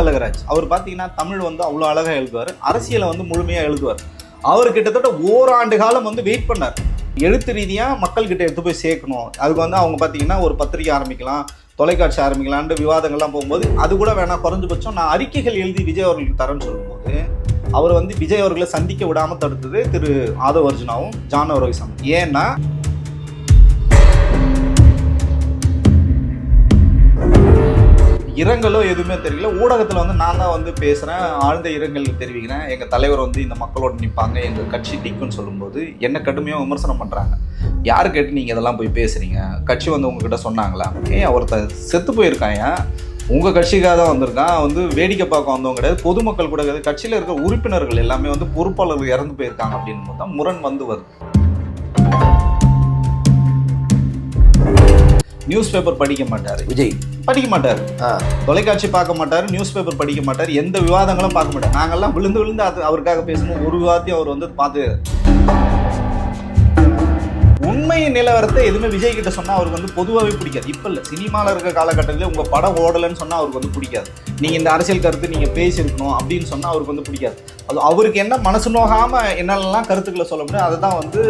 அழகராஜ் அவர் பார்த்தீங்கன்னா தமிழ் வந்து அவ்வளோ அழகாக எழுதுவார், அரசியலை வந்து முழுமையாக எழுதுவார். அவர் கிட்டத்தட்ட ஓராண்டு காலம் வந்து வெயிட் பண்ணார், எழுத்து ரீதியாக மக்கள்கிட்ட எடுத்து போய் சேர்க்கணும். அதுக்கு வந்து அவங்க பார்த்தீங்கன்னா ஒரு பத்திரிகை ஆரம்பிக்கலாம், தொலைக்காட்சி ஆரம்பிக்கலான்ட்டு விவாதங்கள்லாம் போகும்போது அது கூட வேணாம், குறைஞ்சபட்சம் நான் அறிக்கைகள் எழுதி விஜய் அவர்களுக்கு தரேன்னு சொல்லும்போது அவர் வந்து விஜய் அவர்களை சந்திக்க விடாமல் தடுத்தது திரு ஆதவ் அர்ஜுனாவும் ஜான் ஆரோக்கியம். ஏன்னா இரங்கலோ எதுவுமே தெரியல, ஊடகத்தில் வந்து நான் தான் வந்து பேசுகிறேன், ஆழ்ந்த இரங்கல் தெரிவிக்கிறேன், எங்கள் தலைவர் வந்து இந்த மக்களோட நிற்பாங்க, எங்கள் கட்சி நிற்கும்னு சொல்லும்போது என்ன கடுமையாக விமர்சனம் பண்ணுறாங்க. யார் கேட்டு நீங்கள் இதெல்லாம் போய் பேசுகிறீங்க? கட்சி வந்து உங்ககிட்ட சொன்னாங்களா? ஒருத்தர் செத்து போயிருக்காங்க, உங்கள் கட்சிக்காக தான் வந்திருக்கான், வந்து வேடிக்கை பார்க்க வந்தவங்க கிடையாது, பொதுமக்கள் கூட கிடையாது, கட்சியில் இருக்கிற உறுப்பினர்கள் எல்லாமே வந்து பொறுப்பாளர்கள் இறந்து போயிருக்காங்க அப்படின்னும் போது தான் முரண் வந்து வருது. நியூஸ் பேப்பர் படிக்க மாட்டார் விஜய், படிக்க மாட்டார், தொலைக்காட்சி பார்க்க மாட்டார், நியூஸ் பேப்பர் படிக்க மாட்டார், எந்த விவாதங்களும் பார்க்க மாட்டார். நாங்கள்லாம் விழுந்து விழுந்து அது அவருக்காக பேசணும், ஒரு விவாதத்தையும் அவர் வந்து பார்த்து உண்மை நிலவரத்தை எதுவுமே விஜய் கிட்ட சொன்னால் அவருக்கு வந்து பொதுவாகவே பிடிக்காது. இப்போ இல்லை, சினிமாவில் இருக்கிற காலகட்டத்தில் உங்கள் படம் ஓடலைன்னு சொன்னால் அவருக்கு வந்து பிடிக்காது. நீங்கள் இந்த அரசியல் கருத்து நீங்கள் பேசியிருக்கணும் அப்படின்னு சொன்னால் அவருக்கு வந்து பிடிக்காது. அது அவருக்கு என்ன மனசு நோகாமல் என்னெல்லாம் கருத்துக்களை சொல்ல முடியும் அதை தான் வந்து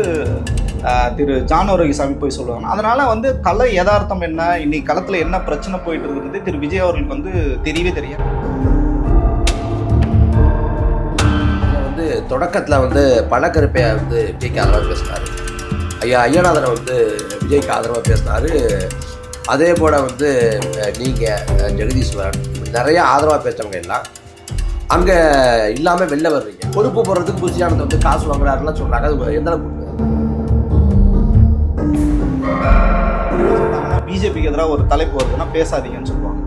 திரு ஜான் ஆரோக்கியசாமி போய் சொல்லுவாங்க. அதனால் வந்து கலை யதார்த்தம் என்ன, இன்னைக்கு களத்தில் என்ன பிரச்சனை போயிட்டு இருக்குது திரு விஜய் அவர்களுக்கு வந்து தெரியவே தெரியாது. வந்து தொடக்கத்தில் வந்து பழக்கருப்பையா வந்து விஜய்க்கு ஆதரவாக பேசினார், ஐயநாதனை வந்து விஜய்க்கு ஆதரவாக பேசினார். அதே போல் வந்து நீங்கள் ஜெகதீஸ்வரன் நிறைய ஆதரவாக பேசுகிறவங்க எல்லாம் அங்கே இல்லாமல் வெளில வர்றீங்க. பொறுப்பு போடுறதுக்கு புசியானது வந்து காசு வாங்குறாருலாம் சொல்கிறாங்க. அது எந்த அளவுக்கு பிஜேபிக்கு எதிராக ஒரு தலைப்பு வருதுன்னா பேசாதீங்கன்னு சொல்லுவாங்க.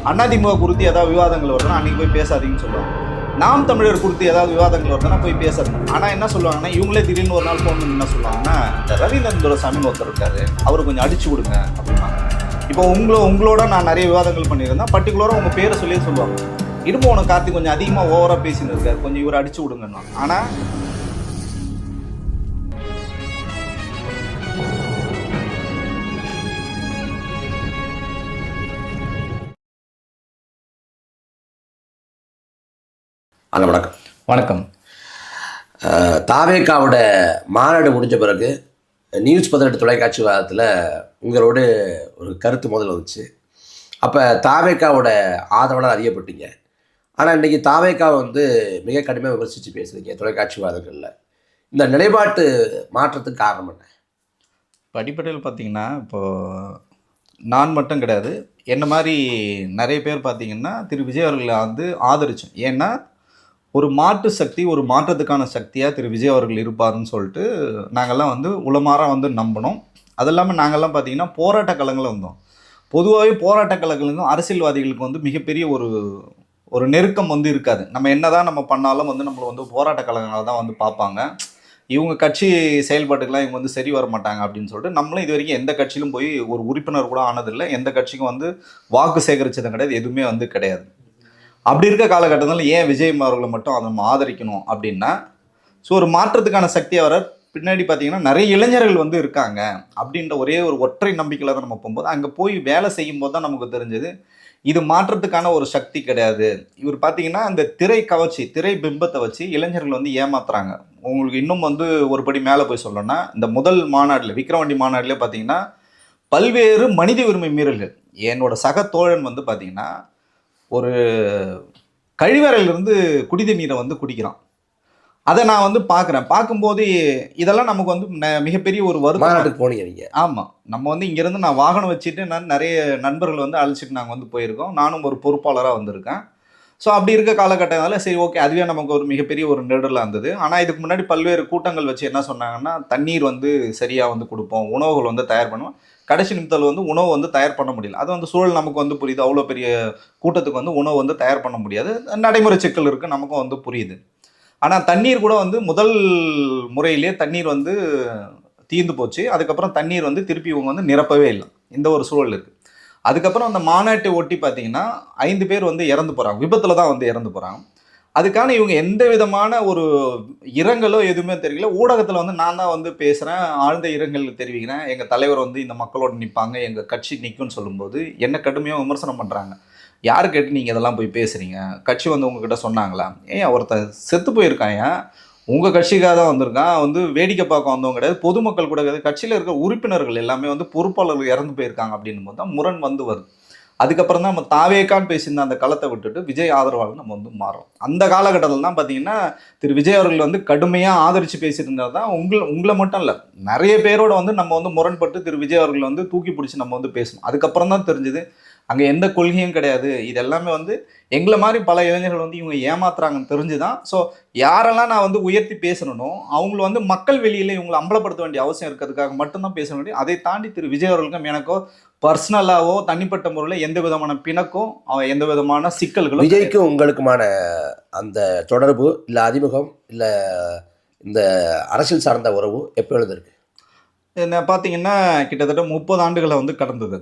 அதிமுக குறித்து ஏதாவது விவாதங்கள் வருதுன்னா அன்றைக்கி போய் பேசாதீங்கன்னு சொல்லுவாங்க. நாம் தமிழர் குறித்து ஏதாவது விவாதங்கள் வருதுன்னா போய் பேசாதீங்க. ஆனால் என்ன சொல்லுவாங்கன்னா, இவங்களே திடீர்னு ஒரு நாள் ஃபோன் பண்ணி என்ன சொல்லுவாங்கன்னா, இந்த ரவீந்திரன் துரைசாமின்னு ஒருத்தர் இருக்காரு, அவர் கொஞ்சம் அடிச்சு கொடுங்க அப்படின்னா. இப்போ உங்களோட நான் நிறைய விவாதங்கள் பண்ணியிருந்தேன், பர்டிகுலராக உங்கள் பேரை சொல்லி சொல்லுவாங்க, இடும்போன கார்த்தி கொஞ்சம் அதிகமாக ஓவராக பேசின்னு இருக்காரு, கொஞ்சம் இவரை அடிச்சு விடுங்கன்னு. ஆனால் வணக்கம். வணக்கம். தாவேகாவோட மாநாடு முடிஞ்ச பிறகு நியூஸ் 18 தொலைக்காட்சி வாதத்தில் உங்களோட ஒரு கருத்து முதல்ல வந்துச்சு. அப்போ தாவேகாவோட ஆதரவாளர் அறியப்பட்டீங்க. ஆனால் இன்றைக்கி தாவேகா வந்து மிக கடுமையாக விமர்சித்து பேசுகிறீங்க தொலைக்காட்சி வாதங்களில். இந்த நிலைப்பாட்டு மாற்றத்துக்கு காரணம் என்ன? அடிப்படையில் பார்த்தீங்கன்னா, இப்போது நான் மட்டும் கிடையாது, என்ன மாதிரி நிறைய பேர் பார்த்தீங்கன்னா திரு விஜய் அவர்களை வந்து ஆதரிச்சோம். ஏன்னா ஒரு மாற்று சக்தி, ஒரு மாற்றத்துக்கான சக்தியாக திரு விஜய் அவர்கள் இருப்பாருன்னு சொல்லிட்டு நாங்கள்லாம் வந்து உளமாறாக வந்து நம்பினோம். அது இல்லாமல் நாங்கள்லாம் பார்த்திங்கன்னா போராட்ட களங்களில் வந்தோம். பொதுவாகவே போராட்ட களங்களுக்கும் அரசியல்வாதிகளுக்கு வந்து மிகப்பெரிய ஒரு நெருக்கம் வந்து இருக்காது. நம்ம என்ன தான் நம்ம பண்ணாலும் வந்து நம்மளை வந்து போராட்ட களங்களை தான் வந்து பார்ப்பாங்க. இவங்க கட்சி செயல்பாட்டுக்கெல்லாம் இவங்க வந்து சரி வர மாட்டாங்க அப்படின்னு சொல்லிட்டு நம்மளும் இது வரைக்கும் எந்த கட்சியிலும் போய் ஒரு உறுப்பினர் கூட ஆனதில்லை, எந்த கட்சிக்கும் வந்து வாக்கு சேகரித்ததும் கிடையாது, எதுவுமே வந்து கிடையாது. அப்படி இருக்க காலகட்டத்தில் ஏன் விஜய் அவர்களை மட்டும் அதை நம்ம ஆதரிக்கணும் அப்படின்னா, ஸோ ஒரு மாற்றத்துக்கான சக்தியாக வர பின்னாடி பார்த்தீங்கன்னா நிறைய இளைஞர்கள் வந்து இருக்காங்க அப்படின்ற ஒரே ஒரு ஒற்றை நம்பிக்கையில் தான் நம்ம போகும்போது, அங்கே போய் வேலை செய்யும்போது தான் நமக்கு தெரிஞ்சது இது மாற்றத்துக்கான ஒரு சக்தி கிடையாது. இவர் பார்த்தீங்கன்னா அந்த திரை கவர்ச்சி, திரை பிம்பத்தை வச்சு இளைஞர்கள் வந்து ஏமாத்துறாங்க. உங்களுக்கு இன்னும் வந்து ஒரு படி மேலே போய் சொல்லணும்னா, இந்த முதல் மாநாட்டில் விக்கிரவாண்டி மாநாட்டிலே பார்த்தீங்கன்னா பல்வேறு மனித உரிமை மீறல்கள். என்னோட சக தோழன் வந்து பார்த்தீங்கன்னா ஒரு கழிவறையிலிருந்து குடித நீரை வந்து குடிக்கிறான். அதை நான் வந்து பார்க்கும்போது இதெல்லாம் நமக்கு வந்து மிகப்பெரிய ஒரு வருத்தம். போனீங்க நீங்கள்? ஆமாம், நம்ம வந்து இங்கேருந்து நான் வாகனம் வச்சுட்டு நான் நிறைய நண்பர்கள் வந்து அழைச்சிட்டு நாங்கள் வந்து போயிருக்கோம். நானும் ஒரு பொறுப்பாளராக வந்திருக்கேன். ஸோ அப்படி இருக்க காலகட்டத்தில் சரி ஓகே, அதுவே நமக்கு ஒரு மிகப்பெரிய ஒரு நெருடலாக இருந்தது. ஆனால் இதுக்கு முன்னாடி பல்வேறு கூட்டங்கள் வச்சு என்ன சொன்னாங்கன்னா, தண்ணீர் வந்து சரியாக வந்து கொடுப்போம், உணவுகள் வந்து தயார் பண்ணுவோம். கடைசி நிமிடத்தில் வந்து உணவு வந்து தயார் பண்ண முடியல. அது வந்து சூழல் நமக்கு வந்து புரியுது, அவ்வளோ பெரிய கூட்டத்துக்கு வந்து உணவு வந்து தயார் பண்ண முடியாது, நடைமுறை சிக்கல் இருக்குது, நமக்கும் வந்து புரியுது. ஆனால் தண்ணீர் கூட வந்து முதல் முறையிலே தண்ணீர் வந்து தீர்ந்து போச்சு. அதுக்கப்புறம் தண்ணீர் வந்து திருப்பி இவங்க வந்து நிரப்பவே இல்லை, இந்த ஒரு சூழல் இருக்குது. அதுக்கப்புறம் அந்த மாநாட்டை ஒட்டி பார்த்தீங்கன்னா 5 பேர் வந்து இறந்து போகிறாங்க, விபத்தில் தான் வந்து இறந்து போகிறாங்க. அதுக்கான இவங்க எந்த விதமான ஒரு இரங்கலோ எதுவுமே தெரியல. ஊடகத்தில் வந்து நான் தான் வந்து பேசுகிறேன், ஆழ்ந்த இரங்கல் தெரிவிக்கிறேன், எங்கள் தலைவர் வந்து இந்த மக்களோட நிற்பாங்க, எங்கள் கட்சி நிற்கும்னு சொல்லும்போது என்ன கடுமையாக விமர்சனம் பண்ணுறாங்க. யார் கேட்டு நீங்கள் இதெல்லாம் போய் பேசுகிறீங்க? கட்சி வந்து உங்ககிட்ட சொன்னாங்களா? ஏன் ஒருத்தன் செத்து போயிருக்கான், உங்கள் கட்சிக்காக தான் வந்திருக்கான், வந்து வேடிக்கை பார்க்க வந்தவங்க கிடையாது, பொதுமக்கள் கூட கிடையாது, கட்சியில் இருக்கிற உறுப்பினர்கள் எல்லாமே வந்து பொறுப்பாளர்கள் இறந்து போயிருக்காங்க அப்படின்னும் போது தான் முரண் வந்து வருது. அதுக்கப்புறம் தான் நம்ம தாவேக்கான்னு பேசியிருந்த அந்த களத்தை விட்டுட்டு விஜய் ஆதரவாளர் நம்ம வந்து மாறுறோம். அந்த காலகட்டத்தில் தான் பார்த்தீங்கன்னா திரு விஜய் அவர்கள் வந்து கடுமையாக ஆதரித்து பேசியிருந்தது தான் உங்களை மட்டும் இல்லை, நிறைய பேரோட வந்து நம்ம வந்து முரண்பட்டு திரு விஜய் அவர்கள் வந்து தூக்கி பிடிச்சி நம்ம வந்து பேசணும். அதுக்கப்புறம் தான் தெரிஞ்சுது அங்கே எந்த கொள்கையும் கிடையாது, இது எல்லாமே வந்து எங்களை மாதிரி பல இளைஞர்கள் வந்து இவங்க ஏமாத்துறாங்கன்னு தெரிஞ்சுதான். ஸோ யாரெல்லாம் நான் வந்து உயர்த்தி பேசணும் அவங்கள வந்து மக்கள் வெளியில் இவங்களை அம்பலப்படுத்த வேண்டிய அவசியம் இருக்கிறதுக்காக மட்டும்தான் பேச வேண்டிய. அதை தாண்டி திரு விஜய் அவர்களுக்கும் எனக்கோ பர்சனலாவோ தனிப்பட்ட முறையில் எந்த விதமான பிணக்கும் எந்த விதமான சிக்கல்களும் விஜய்க்கும் உங்களுக்குமான அந்த தொடர்பு இல்லை அறிமுகம் இல்லை இந்த அரசியல் சார்ந்த உறவு எப்போ எழுதிருக்கு? என்ன பார்த்தீங்கன்னா கிட்டத்தட்ட 30 ஆண்டுகளை வந்து கடந்தது.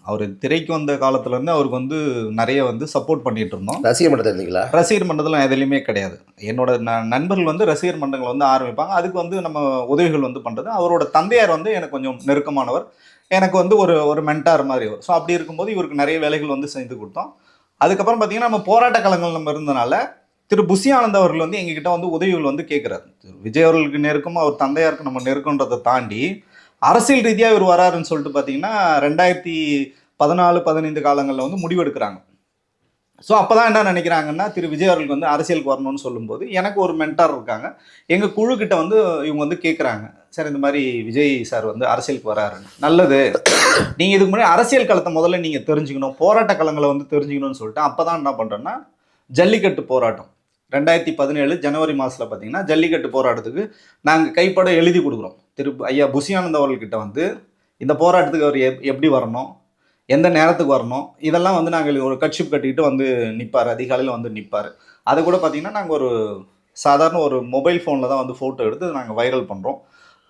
அவர் திரைக்கு வந்த காலத்துலேருந்து அவருக்கு வந்து நிறைய வந்து சப்போர்ட் பண்ணிட்டு இருந்தோம். ரசிகர் மன்றத்தில் இருந்தீங்களா? ரசிகர் மன்றத்தில் எதுலையுமே கிடையாது. என்னோட நண்பர்கள் வந்து ரசிகர் மன்றங்களை வந்து ஆரம்பிப்பாங்க, அதுக்கு வந்து நம்ம உதவிகள் வந்து பண்ணுறது. அவரோட தந்தையார் வந்து எனக்கு கொஞ்சம் நெருக்கமானவர், எனக்கு வந்து ஒரு மென்டார் மாதிரி அவர். ஸோ அப்படி இருக்கும்போது இவருக்கு நிறைய வேலைகள் வந்து செஞ்சு கொடுத்தோம். அதுக்கப்புறம் பார்த்தீங்கன்னா நம்ம போராட்ட களங்கள் நம்ம இருந்தனால திரு புசி ஆனந்த் அவர்கள் வந்து எங்ககிட்ட வந்து உதவிகள் வந்து கேட்குறாரு. விஜய் அவர்களுக்கு நெருக்கம், அவர் தந்தையாருக்கு நம்ம நெருக்கன்றதை தாண்டி அரசியல் ரீதியாக இவர் வராருன்னு சொல்லிட்டு பார்த்தீங்கன்னா 2014-15 காலங்களில் வந்து முடிவெடுக்கிறாங்க. ஸோ அப்போ தான் என்ன நினைக்கிறாங்கன்னா திரு விஜய் அவர்களுக்கு வந்து அரசியலுக்கு வரணும்னு சொல்லும்போது எனக்கு ஒரு மென்டார் இருக்காங்க, எங்கள் குழுக்கிட்ட வந்து இவங்க வந்து கேட்குறாங்க, சார் இந்த மாதிரி விஜய் சார் வந்து அரசியலுக்கு வராருன்னு. நல்லது, நீங்கள் இதுக்கு முன்னாடி அரசியல் களத்தை முதல்ல நீங்கள் தெரிஞ்சுக்கணும், போராட்ட களங்களை வந்து தெரிஞ்சுக்கணும்னு சொல்லிட்டு அப்போ தான் என்ன பண்ணுறேன்னா ஜல்லிக்கட்டு போராட்டம் 2017 ஜனவரி மாதத்தில் பார்த்தீங்கன்னா ஜல்லிக்கட்டு போராட்டத்துக்கு நாங்கள் கைப்பட எழுதி கொடுக்குறோம். திரு ஐயா புசி ஆனந்த் அவர்கள்கிட்ட வந்து இந்த போராட்டத்துக்கு அவர் எப்படி வரணும், எந்த நேரத்துக்கு வரணும், இதெல்லாம் வந்து நாங்கள் ஒரு கட்சிப் கட்டிக்கிட்டு வந்து நிற்பார், அதிகாலையில் வந்து நிற்பார். அதை கூட பார்த்திங்கன்னா நாங்கள் ஒரு சாதாரண ஒரு மொபைல் ஃபோனில் தான் வந்து ஃபோட்டோ எடுத்து நாங்கள் வைரல் பண்ணுறோம்.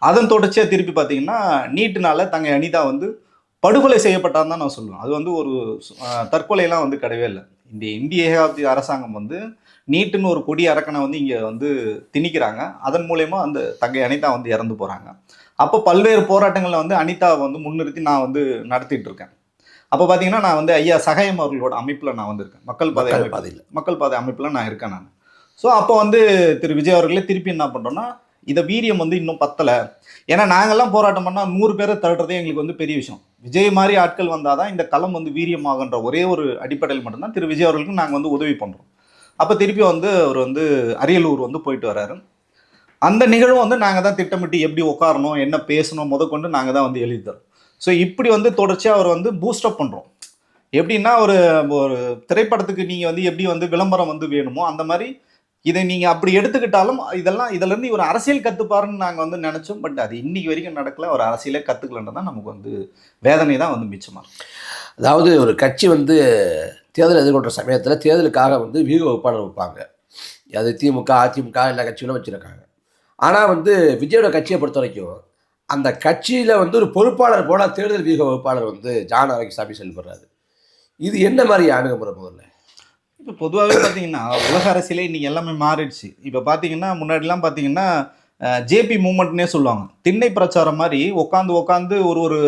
அதன் தொடர்ச்சியாக திருப்பி பார்த்திங்கன்னா நீட்டுனால தங்கை அனிதா வந்து படுகொலை செய்யப்பட்டான்னு தான் நான் சொல்லுவேன். அது வந்து ஒரு தற்கொலையெல்லாம் வந்து கிடையவே இல்லை. இந்த இந்திய ஏகாப்தி அரசாங்கம் வந்து நீட்டுன்னு ஒரு கொடி அரக்கனை வந்து இங்கே வந்து திணிக்கிறாங்க, அதன் மூலயமா அந்த தங்கை அனிதா வந்து இறந்து போகிறாங்க. அப்போ பல்வேறு போராட்டங்களில் வந்து அனிதாவை வந்து முன்னிறுத்தி நான் வந்து நடத்திட்டு இருக்கேன். அப்போ பார்த்தீங்கன்னா நான் வந்து ஐயா சகாயம் அவர்களோட அமைப்பில் நான் வந்து இருக்கேன், மக்கள் பாதை அமைப்பில் நான் இருக்கேன் நான். ஸோ அப்போ வந்து திரு விஜய் அவர்களே திருப்பி என்ன பண்ணுறோன்னா இதை வீரியம் வந்து இன்னும் பத்தலை, ஏன்னா நாங்கள்லாம் போராட்டம் பண்ணால் 100 பேரை தள்ளுறதே எங்களுக்கு வந்து பெரிய விஷயம், விஜய் மாதிரி ஆட்கள் வந்தால் தான் இந்த களம் வந்து வீரியமாகன்ற ஒரே ஒரு அடிப்படையில் மட்டும்தான் திரு விஜய் அவர்களுக்கு நாங்கள் வந்து உதவி பண்ணுறோம். அப்போ திருப்பி வந்து அவர் வந்து அரியலூர் வந்து போயிட்டு வர்றாரு. அந்த நிகழ்வும் வந்து நாங்கள் தான் திட்டமிட்டு எப்படி உட்காரணும், என்ன பேசணும் முதற்கொண்டு நாங்கள் தான் வந்து எழுதி தரோம். ஸோ இப்படி வந்து தொடர்ச்சியாக அவர் வந்து பூஸ்டப் பண்ணுறோம். எப்படின்னா ஒரு திரைப்படத்துக்கு நீங்கள் வந்து எப்படி வந்து விளம்பரம் வந்து வேணுமோ அந்த மாதிரி இதை நீங்கள் அப்படி எடுத்துக்கிட்டாலும் இதிலேருந்து இவர் அரசியல் கற்றுப்பாருன்னு நாங்கள் வந்து நினச்சோம். பட் அது இன்னைக்கு வரைக்கும் நடக்கல, ஒரு அரசியலே கற்றுக்கலன்றது தான் நமக்கு வந்து வேதனை தான் வந்து மிச்சமாக. அதாவது ஒரு கட்சி வந்து தேர்தல் எதிர்கொள்கிற சமயத்தில் தேர்தலுக்காக வந்து வியூக வகுப்பாளர் வைப்பாங்க, அது திமுக அதிமுக எல்லா கட்சிகளும் வச்சுருக்காங்க. ஆனால் வந்து விஜயோட கட்சியை பொறுத்த வரைக்கும் அந்த கட்சியில் வந்து ஒரு பொறுப்பாளர் போல தேர்தல் வியூக வகுப்பாளர் வந்து ஜான் ஆரோக்கியசாமி செயல்படுறாரு. இது என்ன மாதிரி அணுகுமுறை? முதல்ல இப்போ பொதுவாகவே பார்த்தீங்கன்னா உலக அரசியலே இன்றைக்கி எல்லாமே மாறிடுச்சு. இப்போ பார்த்தீங்கன்னா முன்னாடிலாம் பார்த்தீங்கன்னா ஜேபி மூமெண்ட்னே சொல்லுவாங்க, திண்ணை பிரச்சாரம் மாதிரி உட்காந்து ஒரு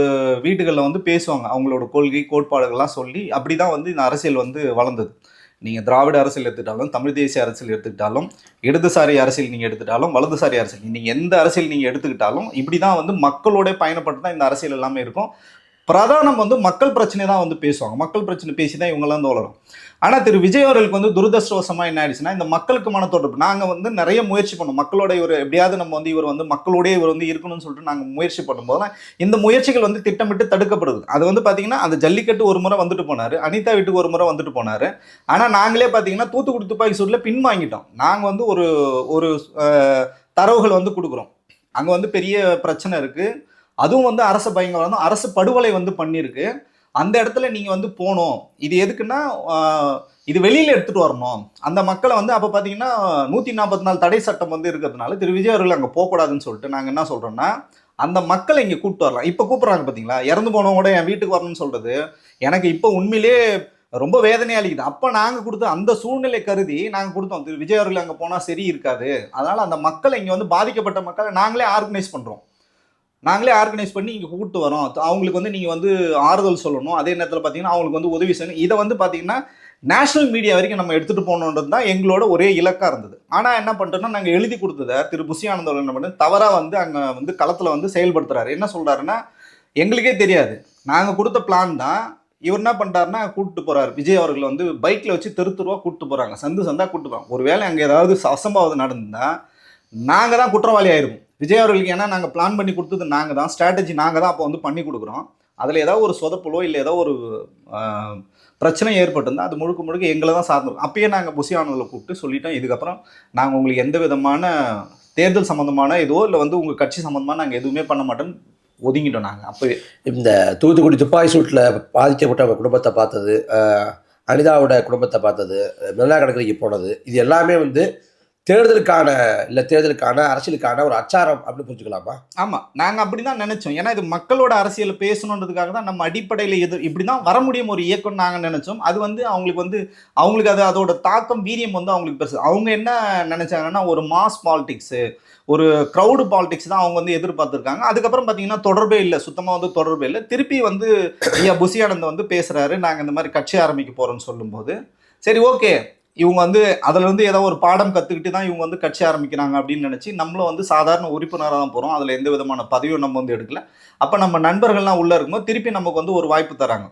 வீடுகளில் வந்து பேசுவாங்க, அவங்களோட கொள்கை கோட்பாடுகள்லாம் சொல்லி அப்படி தான் வந்து இந்த அரசியல் வந்து வளர்ந்தது. நீங்கள் திராவிட அரசியல் எடுத்துக்கிட்டாலும், தமிழ் தேசிய அரசியல் எடுத்துக்கிட்டாலும், இடதுசாரி அரசியல் நீங்கள் எடுத்துக்கிட்டாலும், வலதுசாரி அரசியல் நீங்கள் எந்த அரசியல் நீங்கள் எடுத்துக்கிட்டாலும் இப்படி தான் வந்து மக்களோட பயணப்பட்டு தான் இந்த அரசியல் எல்லாமே இருக்கும். பிரதானம் வந்து மக்கள் பிரச்சனை தான் வந்து பேசுவாங்க, மக்கள் பிரச்சனை பேசி தான் இவங்கெல்லாம் வந்து வளரும். ஆனால் திரு விஜய் அவர்களுக்கு வந்து துரதிருஷ்டவசமாக என்ன ஆயிடுச்சுன்னா இந்த மக்களுக்குமான தொடர்பு நாங்கள் வந்து நிறைய முயற்சி பண்ணோம், மக்களோட இவர் எப்படியாவது நம்ம வந்து இவர் வந்து மக்களோடய இவர் வந்து இருக்கணும்னு சொல்லிட்டு நாங்கள் முயற்சி பண்ணும்போது இந்த முயற்சிகள் வந்து திட்டமிட்டு தடுக்கப்படுது. அது வந்து பார்த்தீங்கன்னா அந்த ஜல்லிக்கட்டு ஒரு முறை வந்துட்டு போனார், அனிதா வீட்டுக்கு ஒரு முறை வந்துட்டு போனார். ஆனால் நாங்களே பார்த்தீங்கன்னா தூத்துக்குடி துப்பாக்கி சூட்டில் பின்வாங்கிட்டோம். நாங்கள் வந்து ஒரு தரவுகள் வந்து கொடுக்குறோம், அங்கே வந்து பெரிய பிரச்சனை இருக்குது, அதுவும் வந்து அரசு பயங்கரம், அரசு படுகொலை வந்து பண்ணியிருக்கு, அந்த இடத்துல நீங்கள் வந்து போகணும், இது எதுக்குன்னா இது வெளியில் எடுத்துகிட்டு வரணும் அந்த மக்களை வந்து. அப்போ பார்த்தீங்கன்னா 144 தடை சட்டம் வந்து இருக்கிறதுனால திரு விஜய் அவர்கள் அங்கே போகக்கூடாதுன்னு சொல்லிட்டு நாங்கள் என்ன சொல்கிறோன்னா அந்த மக்களை இங்கே கூப்பிட்டு வரலாம். இப்போ கூப்பிட்றாங்க பார்த்தீங்களா, இறந்து போனவங்க கூட என் வீட்டுக்கு வரணும்னு சொல்கிறது எனக்கு இப்போ உண்மையிலே ரொம்ப வேதனையாக அளிக்குது. அப்போ நாங்கள் கொடுத்த அந்த சூழ்நிலை கருதி நாங்கள் கொடுத்தோம், திரு விஜய் அவர்கள் அங்கே போனால் சரி இருக்காது, அதனால் அந்த மக்களை இங்கே வந்து பாதிக்கப்பட்ட மக்களை நாங்களே ஆர்கனைஸ் பண்ணி இங்கே கூப்பிட்டு வரோம், அவங்களுக்கு வந்து நீங்கள் வந்து ஆறுதல் சொல்லணும், அதே நேரத்தில் பார்த்தீங்கன்னா அவங்களுக்கு வந்து உதவி செய்யணும். இதை வந்து பார்த்தீங்கன்னா நேஷனல் மீடியா வரைக்கும் நம்ம எடுத்துகிட்டு போகணுன்றது தான் எங்களோட ஒரே இலக்காக இருந்தது. ஆனால் என்ன பண்ணிட்டோம்னா, நாங்கள் எழுதி கொடுத்ததை திரு புசி ஆனந்த் என்ன பண்ணி தவறாக வந்து அங்கே வந்து களத்தில் வந்து செயல்படுத்துறாரு. என்ன சொல்கிறாருன்னா, எங்களுக்கே தெரியாது, நாங்கள் கொடுத்த பிளான் தான். இவர் என்ன பண்ணிட்டாருன்னா கூப்பிட்டு போகிறார் விஜய் அவர்களை வந்து பைக்கில் வச்சு தெருவா கூப்பிட்டு போகிறாங்க, சந்து சந்தா கூப்பிட்டு போகிறாங்க. ஒருவேளை அங்கே ஏதாவது அசம்பாவிதம் நடந்தால் நாங்கள் தான் குற்றவாளி ஆயிருக்கும் விஜய் அவர்களுக்கு. ஏன்னா நாங்கள் பிளான் பண்ணி கொடுத்தது நாங்கள் தான், ஸ்ட்ராட்டஜி நாங்கள் தான் அப்போ வந்து பண்ணி கொடுக்குறோம். அதில் ஏதாவது ஒரு சொதப்பலோ இல்லை ஏதோ ஒரு பிரச்சனை ஏற்பட்டிருந்தால் அது முழுக்க முழுக்க எங்களை தான் சார்ந்திருக்கும். அப்பயே நாங்கள் புசி ஆனந்தில் கூப்பிட்டு சொல்லிட்டோம், இதுக்கப்புறம் நாங்கள் உங்களுக்கு எந்த விதமான தேர்தல் சம்மந்தமான ஏதோ இல்லை வந்து உங்கள் கட்சி சம்மந்தமாக நாங்கள் எதுவுமே பண்ண மாட்டோம்னு ஒதுங்கிட்டோம். நாங்கள் அப்போவே இந்த தூத்துக்குடி துப்பாக்கி சூட்டில் பாதிக்கப்பட்ட குடும்பத்தை பார்த்தது, அனிதாவோட குடும்பத்தை பார்த்தது, மெரினா கடற்கரைக்கு போனது, இது எல்லாமே வந்து தேர்தலுக்கான அரசியலுக்கான ஒரு அச்சாரம் அப்படின்னு புரிஞ்சுக்கலாமா? ஆமாம், நாங்கள் அப்படி தான் நினச்சோம். ஏன்னா இது மக்களோட அரசியல் பேசணுன்றதுக்காக தான் நம்ம அடிப்படையில் இப்படி தான் வர முடியும் ஒரு இயக்கம் நாங்கள் நினச்சோம். அது வந்து அவங்களுக்கு அது அதோட தாக்கம் வீரியம் வந்து அவங்களுக்கு பெருசு. அவங்க என்ன நினச்சாங்கன்னா, ஒரு மாஸ் பாலிடிக்ஸு, ஒரு க்ரௌடு பாலிடிக்ஸ் தான் அவங்க வந்து எதிர்பார்த்துருக்காங்க. அதுக்கப்புறம் பார்த்தீங்கன்னா தொடர்பே இல்லை, சுத்தமாக வந்து தொடர்பே இல்லை. திருப்பி வந்து ஐயா புசி ஆனந்த் வந்து பேசுகிறாரு, நாங்கள் இந்த மாதிரி கட்சி ஆரம்பிக்க போகிறோம்னு சொல்லும்போது, சரி ஓகே, இவங்க வந்து அதில் வந்து ஏதோ ஒரு பாடம் கற்றுக்கிட்டு தான் இவங்க வந்து கட்சி ஆரம்பிக்கிறாங்க அப்படின்னு நினச்சி நம்மளும் வந்து சாதாரண உறுப்பினராக தான் போகிறோம். அதில் எந்த விதமான பதவியும் நம்ம வந்து எடுக்கல. அப்போ நம்ம நண்பர்கள்லாம் உள்ளே இருக்கும்போது திருப்பி நமக்கு வந்து ஒரு வாய்ப்பு தராங்க.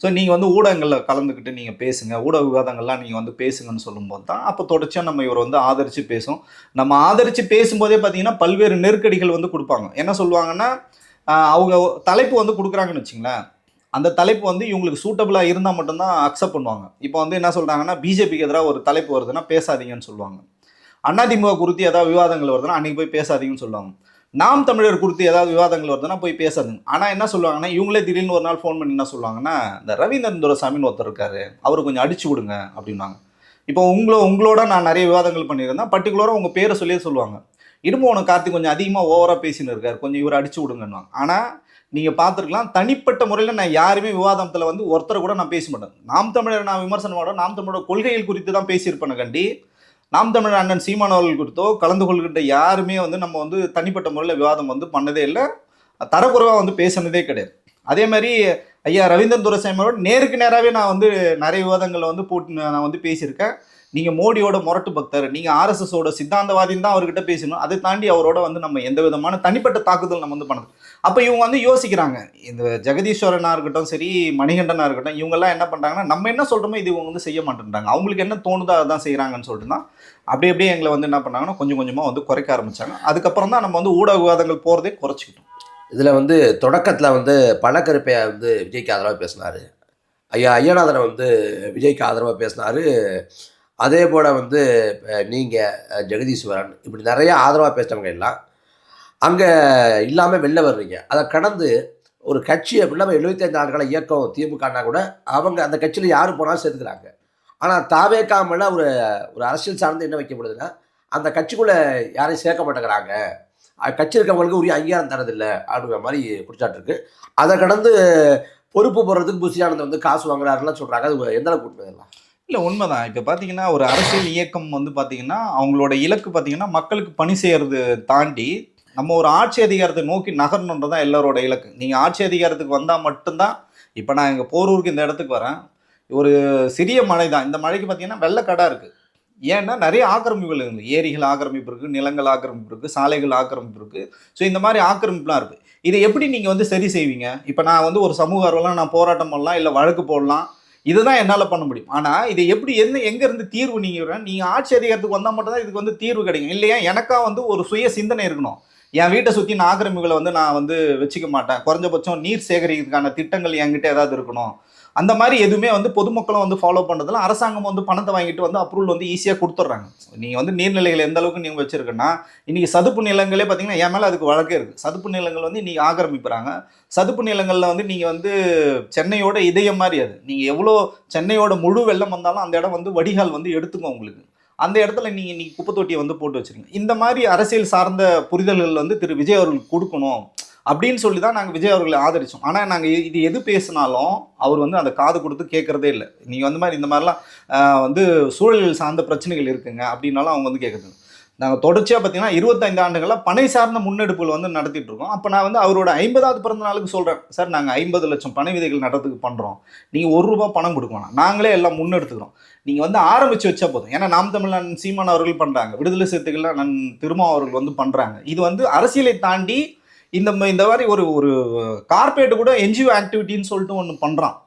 ஸோ நீங்கள் வந்து ஊடகங்களில் கலந்துக்கிட்டு நீங்கள் பேசுங்க, ஊடக விவாதங்கள்லாம் நீங்கள் வந்து பேசுங்கன்னு சொல்லும்போது தான் அப்போ தொடர்ச்சியாக நம்ம இவர் வந்து ஆதரித்து பேசும். நம்ம ஆதரித்து பேசும்போதே பார்த்தீங்கன்னா பல்வேறு நெருக்கடிகள் வந்து கொடுப்பாங்க. என்ன சொல்லுவாங்கன்னா, அவங்க தலைப்பு வந்து கொடுக்குறாங்கன்னு வச்சுங்களேன், அந்த தலைப்பு வந்து இவங்களுக்கு சூட்டபிளாக இருந்தால் மட்டும்தான் அக்செப்ட் பண்ணுவாங்க. இப்போ வந்து என்ன சொல்கிறாங்கன்னா, பிஜேபிக்கு எதிராக ஒரு தலைப்பு வருதுன்னா பேசாதீங்கன்னு சொல்லுவாங்க. அதிமுக குறித்து ஏதாவது விவாதங்கள் வருதுன்னா அன்றைக்கி போய் பேசாதீங்கன்னு சொல்லுவாங்க. நாம் தமிழர் குறித்து ஏதாவது விவாதங்கள் வருதுன்னா போய் பேசாதுங்க. ஆனால் என்ன சொல்லுவாங்கன்னா, இவங்களே திடீர்னு ஒரு நாள் ஃபோன் பண்ணி என்ன சொல்லுவாங்கன்னா, இந்த ரவீந்திரன் துரைசாமின்னு ஒருத்தர் இருக்காரு, அவர் கொஞ்சம் அடிச்சு விடுங்க அப்படின்னாங்க. இப்போ உங்களோட நான் நிறைய விவாதங்கள் பண்ணியிருந்தேன், பர்டிகுலராக உங்கள் பேரை சொல்லியே சொல்லுவாங்க, இடும்போன கார்த்திக் கொஞ்சம் அதிகமாக ஓவராக பேசின்னு இருக்கார், கொஞ்சம் இவர் அடிச்சு விடுங்கன்னுவாங்க. ஆனால் நீங்கள் பார்த்துருக்கலாம், தனிப்பட்ட முறையில் நான் யாருமே விவாதத்தில் வந்து ஒருத்தரை கூட நான் பேச மாட்டேன். நாம் தமிழர் நான் விமர்சனம் பண்ண, நாம் தமிழோட கொள்கைகள் குறித்து தான் பேசியிருப்பேன் கண்டி. நாம் தமிழர் அண்ணன் சீமான் அவர்கள் குறித்தோ கலந்து கொள்கின்ற யாருமே வந்து நம்ம வந்து தனிப்பட்ட முறையில் விவாதம் வந்து பண்ணதே இல்லை, தரக்குறைவாக வந்து பேசினதே கிடையாது. அதே மாதிரி ஐயா ரவீந்திரன் துரைசாமியோட நேருக்கு நேராகவே நான் வந்து நிறைய விவாதங்களில் வந்து போட்டு நான் வந்து பேசியிருக்கேன். நீங்கள் மோடியோட முரட்டு பக்தர், நீங்கள் ஆர்எஸ்எஸோட சித்தாந்தவாதின்னு தான் அவர்கிட்ட பேசணும். அதை தாண்டி அவரோட வந்து நம்ம எந்த விதமான தனிப்பட்ட தாக்குதல் நம்ம வந்து பண்ணது. அப்போ இவங்க வந்து யோசிக்கிறாங்க, இந்த ஜெகதீஸ்வரனாக இருக்கட்டும் சரி, மணிகண்டனாக இருக்கட்டும், இவங்கெல்லாம் என்ன பண்ணுறாங்கன்னா, நம்ம என்ன சொல்கிறோமோ இது இவங்க வந்து செய்ய மாட்டேன்றாங்க, அவங்களுக்கு என்ன தோணுதோ அதான் செய்கிறாங்கன்னு சொல்லிட்டு தான் அப்படியே எங்களை வந்து என்ன பண்ணாங்கன்னா கொஞ்சம் கொஞ்சமாக வந்து குறைக்க ஆரம்பித்தாங்க. அதுக்கப்புறம் தான் நம்ம வந்து ஊடக விவாதங்கள் போகிறதே குறைச்சிக்கிட்டோம். இதில் வந்து தொடக்கத்தில் வந்து பழக்கருப்பையா வந்து விஜய்க்கு ஆதரவாக பேசினார், ஐயா ஐயநாதனை வந்து விஜய்க்கு ஆதரவாக பேசினார். அதே போல் வந்து நீங்கள் ஜெகதீஸ்வரன் இப்படி நிறைய ஆதரவாக பேசினவங்க எல்லாம் அங்கே இல்லாமல் வெளில வர்றீங்க. அதை கடந்து ஒரு கட்சி அப்படின்னா 75 ஆண்டுகள இயக்கம் திமுகனா கூட அவங்க அந்த கட்சியில் யார் போனாலும் சேர்த்துக்கிறாங்க. ஆனால் தாவேக்காமல் ஒரு அரசியல் சார்ந்து என்ன வைக்கப்படுதுன்னா, அந்த கட்சிக்குள்ளே யாரையும் சேர்க்க மாட்டேங்கிறாங்க, கட்சி இருக்கவங்களுக்கு உரிய அங்கீகாரம் தரதில்லை அப்படிங்கிற மாதிரி குற்றச்சாட்டு இருக்குது. அதை கடந்து பொறுப்பு போடுறதுக்கு புசி ஆனந்த் வந்து காசு வாங்குறாருலாம் சொல்கிறாங்க. அது எந்த அளவுக்கு உண்மையெல்லாம்? இல்லை, உண்மைதான். இப்போ பார்த்தீங்கன்னா ஒரு அரசியல் இயக்கம் வந்து பார்த்தீங்கன்னா அவங்களோட இலக்கு பார்த்தீங்கன்னா மக்களுக்கு பணி செய்கிறது தாண்டி நம்ம ஒரு ஆட்சி அதிகாரத்தை நோக்கி நகரணுன்றதான் எல்லாரோட இலக்கு. நீங்கள் ஆட்சி அதிகாரத்துக்கு வந்தால் மட்டும்தான். இப்போ நான் எங்கள் போரூருக்கு இந்த இடத்துக்கு வரேன், ஒரு சிறிய மலை தான், இந்த மலைக்கு பார்த்தீங்கன்னா வெள்ளக்கடா இருக்குது. ஏன்னா நிறைய ஆக்கிரமிப்புகள் இருக்குது, ஏரிகள் ஆக்கிரமிப்பு இருக்குது, நிலங்கள் ஆக்கிரமிப்பு இருக்குது, சாலைகள் ஆக்கிரமிப்பு இருக்குது. ஸோ இந்த மாதிரி ஆக்கிரமிப்புலாம் இருக்குது. இதை எப்படி நீங்கள் வந்து சரி செய்வீங்க? இப்போ நான் வந்து ஒரு சமூக ஆர்வலாம் நான் போராட்டம் பண்ணலாம், இல்லை வழக்கு போடலாம், இதுதான் என்னால் பண்ண முடியும். ஆனால் இதை எப்படி எங்கேருந்து தீர்வு நீங்கள் ஆட்சி அதிகாரத்துக்கு வந்தால் மட்டும்தான் இதுக்கு வந்து தீர்வு கிடைக்கும். இல்லையா எனக்கா வந்து ஒரு சுய சிந்தனை இருக்கணும். என் வீட்டை சுற்றி நான் ஆக்கிரமிப்புகளை வந்து நான் வந்து வச்சுக்க மாட்டேன், குறைஞ்சபட்சம் நீர் சேகரிக்கிறதுக்கான திட்டங்கள் என்கிட்ட ஏதாவது இருக்கணும். அந்த மாதிரி எதுவுமே வந்து பொதுமக்களும் வந்து ஃபாலோ பண்ணுறதுல அரசாங்கம் வந்து பணத்தை வாங்கிட்டு வந்து அப்ரூவல் வந்து ஈஸியாக கொடுத்துட்றாங்க. நீங்கள் வந்து நீர்நிலைகள் எந்த அளவுக்கு நீங்கள் வச்சுருக்குன்னா, இன்றைக்கி சதுப்பு நிலங்களே பார்த்தீங்கன்னா என் மேலே அதுக்கு வழக்கே இருக்குது. சதுப்பு நிலங்கள் வந்து இன்றைக்கி ஆக்கிரமிப்புறாங்க. சதுப்பு நிலங்களில் வந்து நீங்கள் வந்து சென்னையோட இதயம் மாதிரி அது. நீங்கள் எவ்வளோ சென்னையோட முழு வெள்ளம் வந்தாலும் அந்த இடம் வந்து வடிகால் வந்து எடுத்துக்கும் உங்களுக்கு. அந்த இடத்துல நீங்கள் இன்றைக்கி குப்பை தொட்டியை வந்து போட்டு வச்சுருங்க. இந்த மாதிரி அரசியல் சார்ந்த புரிதல்கள் வந்து திரு விஜய் அவர்களுக்கு கொடுக்கணும் அப்படின்னு சொல்லி தான் நாங்கள் விஜய் அவர்களை ஆதரித்தோம். ஆனால் நாங்கள் இது எது பேசினாலும் அவர் வந்து அந்த காது கொடுத்து கேட்குறதே இல்லை. நீங்கள் வந்து மாதிரி இந்த மாதிரிலாம் வந்து சூழலில் சார்ந்த பிரச்சனைகள் இருக்குங்க அப்படின்னாலும் அவங்க வந்து கேட்குறது. நாங்கள் தொடர்ச்சியாக பார்த்தீங்கன்னா 25 ஆண்டுகளாக பனை சார்ந்த முன்னெடுப்புகள் வந்து நடத்திட்டு இருக்கோம். அப்போ நான் வந்து அவரோட 50வது பிறந்த நாளுக்கு சொல்கிறேன், சார் நாங்கள் 50 லட்சம் பனை விதைகள் நடுறதுக்கு பண்ணுறோம், நீங்கள் ₹1 பணம் கொடுக்க வேணாம், நாங்களே எல்லாம் முன்னெடுத்துக்கிறோம், நீங்கள் வந்து ஆரம்பித்து வச்சா போதும். ஏன்னா நாம் தமிழன் சீமான் அவர்கள் பண்ணுறாங்க, விடுதலை சிறுத்தைகள்லாம் நான் திருமா அவர்கள் வந்து பண்ணுறாங்க. இது வந்து அரசியலை தாண்டி இந்த மாதிரி ஒரு ஒரு கார்பரேட் கூட என்ஜிஓ ஆக்டிவிட்டின்னு சொல்லிட்டு ஒன்று பண்ணுறான்.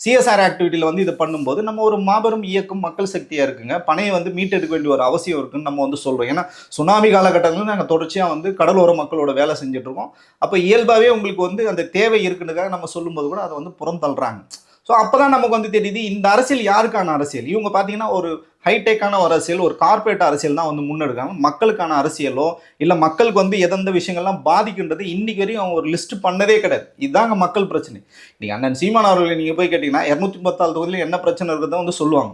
சிஎஸ்ஆர் ஆக்டிவிட்டியில் வந்து இதை பண்ணும்போது நம்ம ஒரு மாபெரும் இயக்கம் மக்கள் சக்தியாக இருக்குங்க, பனையை வந்து மீட்டெடுக்க வேண்டிய ஒரு அவசியம் இருக்குன்னு நம்ம வந்து சொல்கிறோம். ஏன்னா சுனாமி காலகட்டங்களில் நாங்கள் தொடர்ச்சியாக வந்து கடலோர மக்களோட வேலை செஞ்சுட்ருக்கோம். அப்போ இயல்பாகவே உங்களுக்கு வந்து அந்த தேவை இருக்குன்றதுக்காக நம்ம சொல்லும்போது கூட அதை வந்து புறம் தள்ளுறாங்க. ஸோ அப்போ தான் நமக்கு வந்து தெரியுது இந்த அரசியல் யாருக்கான அரசியல். இவங்க பார்த்தீங்கன்னா ஒரு ஹைடெக்கான ஒரு அரசியல், ஒரு கார்பரேட் அரசியல் தான் வந்து முன்னெடுக்காங்க. மக்களுக்கான அரசியலோ இல்லை மக்களுக்கு வந்து எந்தெந்த விஷயங்கள்லாம் பாதிக்கின்றது இன்னைக்கு வரையும் அவங்க ஒரு லிஸ்ட் பண்ணதே கிடையாது. இதுதாங்க மக்கள் பிரச்சனை. நீங்கள் அண்ணன் சீமான் அவர்களை நீங்கள் போய் கேட்டிங்கன்னா 234 தொகுதியில் என்ன பிரச்சனை இருக்கிறத வந்து சொல்லுவாங்க.